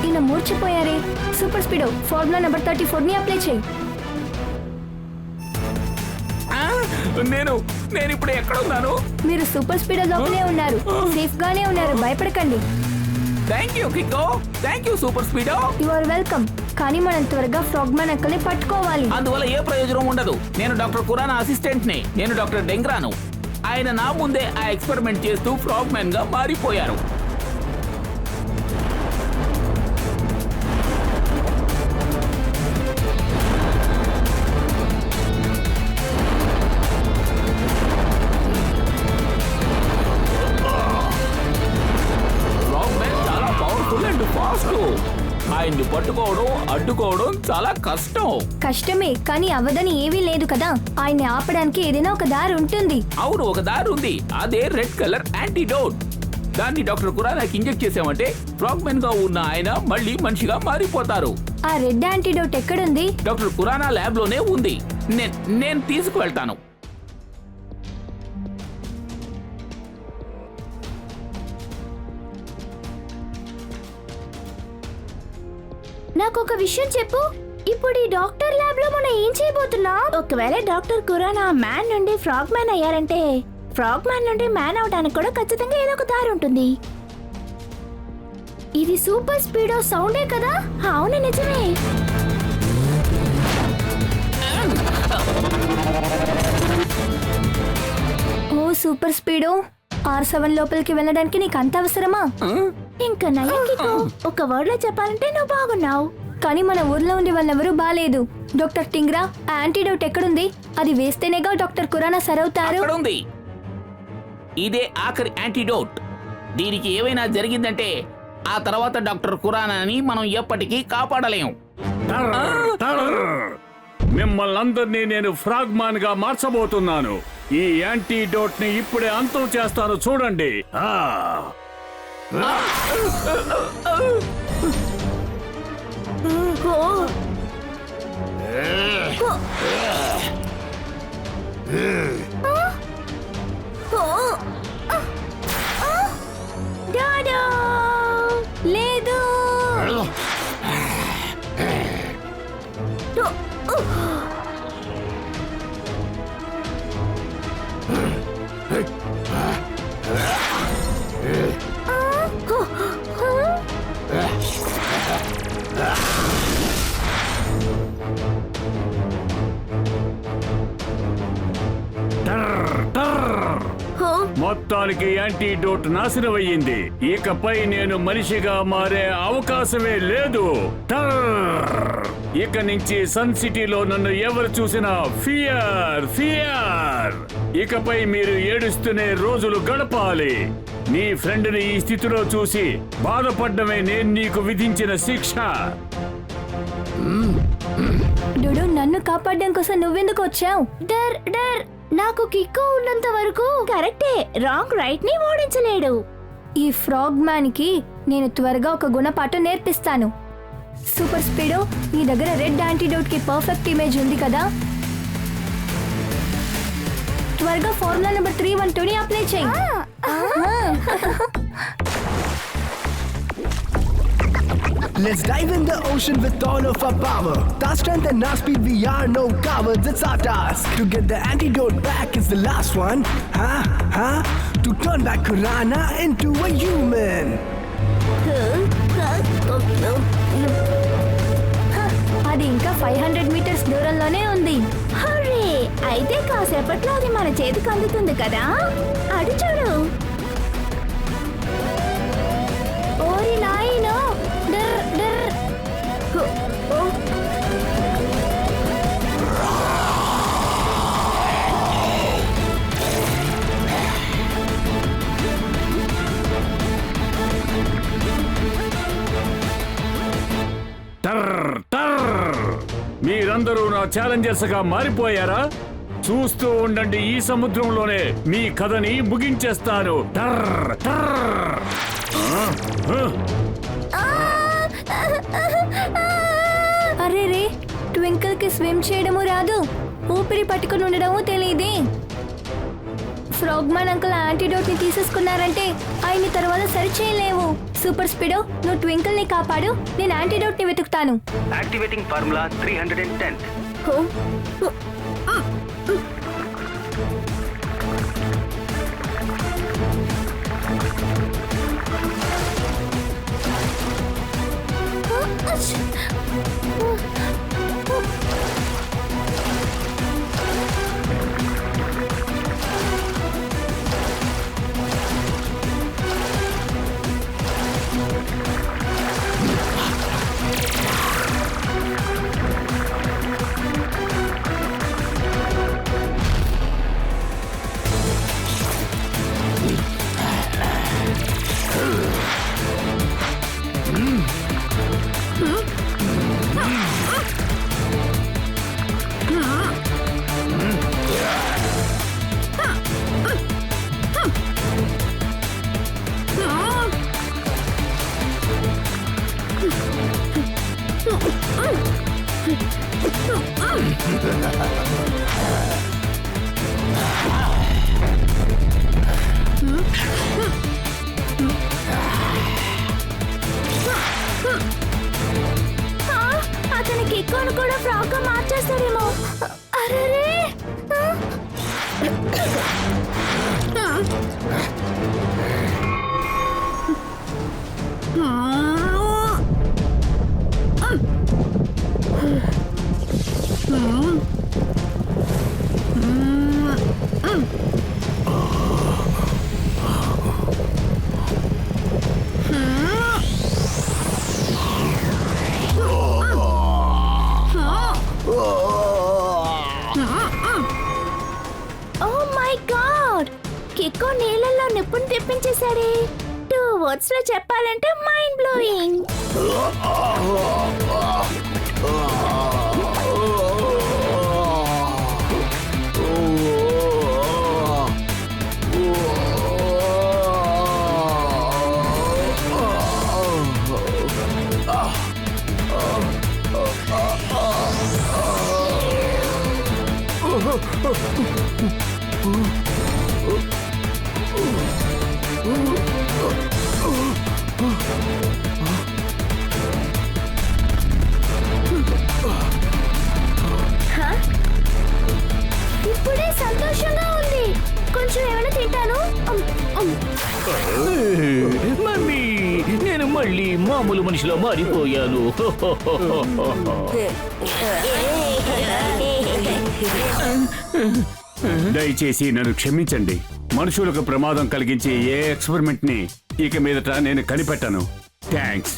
ఈయన మూర్చిపోయారే. సూపర్ స్పీడో, ఫార్ములా నెంబర్ 34 ని అప్లై చేయి. నేను ఇప్పుడు ఎక్కడున్నాను? మీరు సూపర్ స్పీడో లోపలే ఉన్నారు. సేఫ్ గానే ఉన్నారు, భయపడకండి. Thank you Kicko, thank you super Speedo. You are welcome. కానీ మనం త్వరగా ఫ్రాగ్ మ్యాన్ అంకుల్ ని పట్టుకోవాలి. అందువల్ల ఏ ప్రయోజనం ఉండదు. నేను డాక్టర్ ఖురానా అసిస్టెంట్ ని. నేను డాక్టర్ డెంగ్రాను. ఆయన నా ముందే ఆ ఎక్స్పెరిమెంట్ చేస్తూ ఫ్రాగ్ మ్యాన్ గా మారిపోయారు. ఆయన్ని పట్టుకోవడం, అడ్డుకోవడం చాలా కష్టం. కష్టమే, కానీ అవదని ఏమీ లేదు కదా. ఆయన్ని ఆపడానికి ఏదైనా ఒక దారి ఉంటుంది. అవును, ఒక దారి ఉంది. అదే రెడ్ కలర్ యాంటీడోట్. దాన్ని డాక్టర్ కురానాకి ఇంజెక్ట్ చేసామంటే ఫ్రాగ్మెన్ గా ఉన్న ఆయన మళ్ళీ మనిషిగా మారిపోతారు. ఆ రెడ్ యాంటీడోట్ ఎక్కడుంది? డాక్టర్ కురానా ల్యాబ్ లోనే ఉంది. నేను తీసుకువెళ్తాను. నాకు ఒక విషయం చెప్పు. ఇప్పుడు ఈ డాక్టర్ ల్యాబ్ లో మనం ఏం చేయబోతున్నాం? ఒకవేళ డాక్టర్ కురానా మ్యాన్ నుండి ఫ్రాగ్ మ్యాన్ అయ్యారంటే ఫ్రాగ్ మ్యాన్ నుండి మ్యాన్ అవడానికి కూడా ఖచ్చితంగా ఏదో ఒక దారి ఉంటుంది. ఇది సూపర్ స్పీడో సౌండే కదా? అవును, నిజమే. ఓ సూపర్ స్పీడో, R7 లోపలికి వెళ్ళడానికి నీకు అంత అవసరమా? ఇంకా నయ్యకితో ఒక వర్డ్ లో చెప్పాలంటే నువ్వు బాగున్నావు. కానీ మన ఊర్లో ఉండే వాళ్ళెవరూ బాలేదు. డాక్టర్ టింగ్రా, ఆ యాంటీడోట్ ఎక్కడుంది? అది వేస్తేనేగా డాక్టర్ కురానా సరవుతారు. అక్కడ ఉంది. ఇదే ఆఖరి యాంటీడోట్. దీనికి ఏమైనా జరిగిందంటే ఆ తర్వాత డాక్టర్ కురానాని మనం ఎప్పటికీ కాపాడలేం. మిమ్మల్ని అందరినీ నేను ఫ్రాగ్మాన్ గా మార్చబోతున్నాను. ఈ యాంటీడోట్ ని ఇప్పుడే అంతం చేస్తాను, చూడండి. లేదు. మొత్తానికి యాంటీడోట్ నాశనం అయ్యింది. ఇకపై నేను మనిషిగా మారే అవకాశమే లేదు. ఇక నుంచి సన్ సిటీలో నన్ను ఎవరు చూసినా ఫియర్ ఫియర్. ఇకపై మీరు ఏడుస్తూనే రోజులు గడపాలి. నీ ఫ్రెండ్ని ఈ స్థితిలో చూసి బాధపడ్డమే నేను నీకు విధించిన శిక్ష. డుడు, నన్ను కాపాడడం కోసం నువ్వెందుకు వచ్చావు? డర్ డర్ నాకు కిక్కు ఉన్నంత వరకు కరెక్టే. రాంగ్ రైట్ ని ఓడించలేడు. ఈ ఫ్రాగ్ మ్యాన్ కి నేను త్వరగా ఒక గుణపాఠం నేర్పిస్తాను. సూపర్ స్పీడో, నీ దగ్గర రెడ్ యాంటీడోట్ కి పర్ఫెక్ట్ ఇమేజ్ ఉంది కదా? త్వరగా ఫార్ములా నెంబర్ 312 అప్లై చేయి. Let's dive in the ocean with all of our power. Our strength and our speed, we are no cowards. It's our task to get the antidote back. Is the last one, to turn back Kurana into a human. అది ఇంకా 500 metres దూరంలోనే ఉంది. హరే, అయితే కాసేపట్లో అది మన చేతికి అందుతుంది కదా? అటు చూడు. ఓరి నాయనో, డర్ డర్. మీరందరూ నా ఛాలెంజర్స్ గా మారిపోయారా? చూస్తూ ఉండండి, ఈ సముద్రంలోనే మీ కథని ముగించేస్తాను. అరే రే, ట్వింకిల్ కి స్విమ్ చేయడము రాదు, ఊపిరి పట్టుకుని ఉండడము తెలియదే. ఫ్రాగ్మాన్ అంకుల్ యాంటీడోట్ ని తీసేసుకున్నారంటే ఆయన్ని తర్వాత సరి చేయలేవు. సూపర్ స్పీడో, నువ్వు ట్వింకిల్ ని కాపాడు, నేను యాంటీడోట్ ని వెతుకుతాను. Activating formula 310. అతనికి ఎక్కువను కూడా ఫ్రాక్ మార్చేస్తారేమో. అరే ఓ మై గాడ్, కిక్కో నీళ్ళల్లో నిప్పుని తెప్పించేశాడే. 2 words లో చెప్పాలంటే మైండ్ బ్లోయింగ్. ఇప్పుడే సంతోషంగా ఉంది. కొంచెం ఏమైనా తింటాను. మమ్మీ, నేను మళ్ళీ మామూలు మనిషిలో మారిపోయాను. దయచేసి నన్ను క్షమించండి. మనుషులకు ప్రమాదం కలిగించే ఏ ఎక్స్పెరిమెంట్ ని ఇక మీదట నేను కనిపెట్టను. థ్యాంక్స్.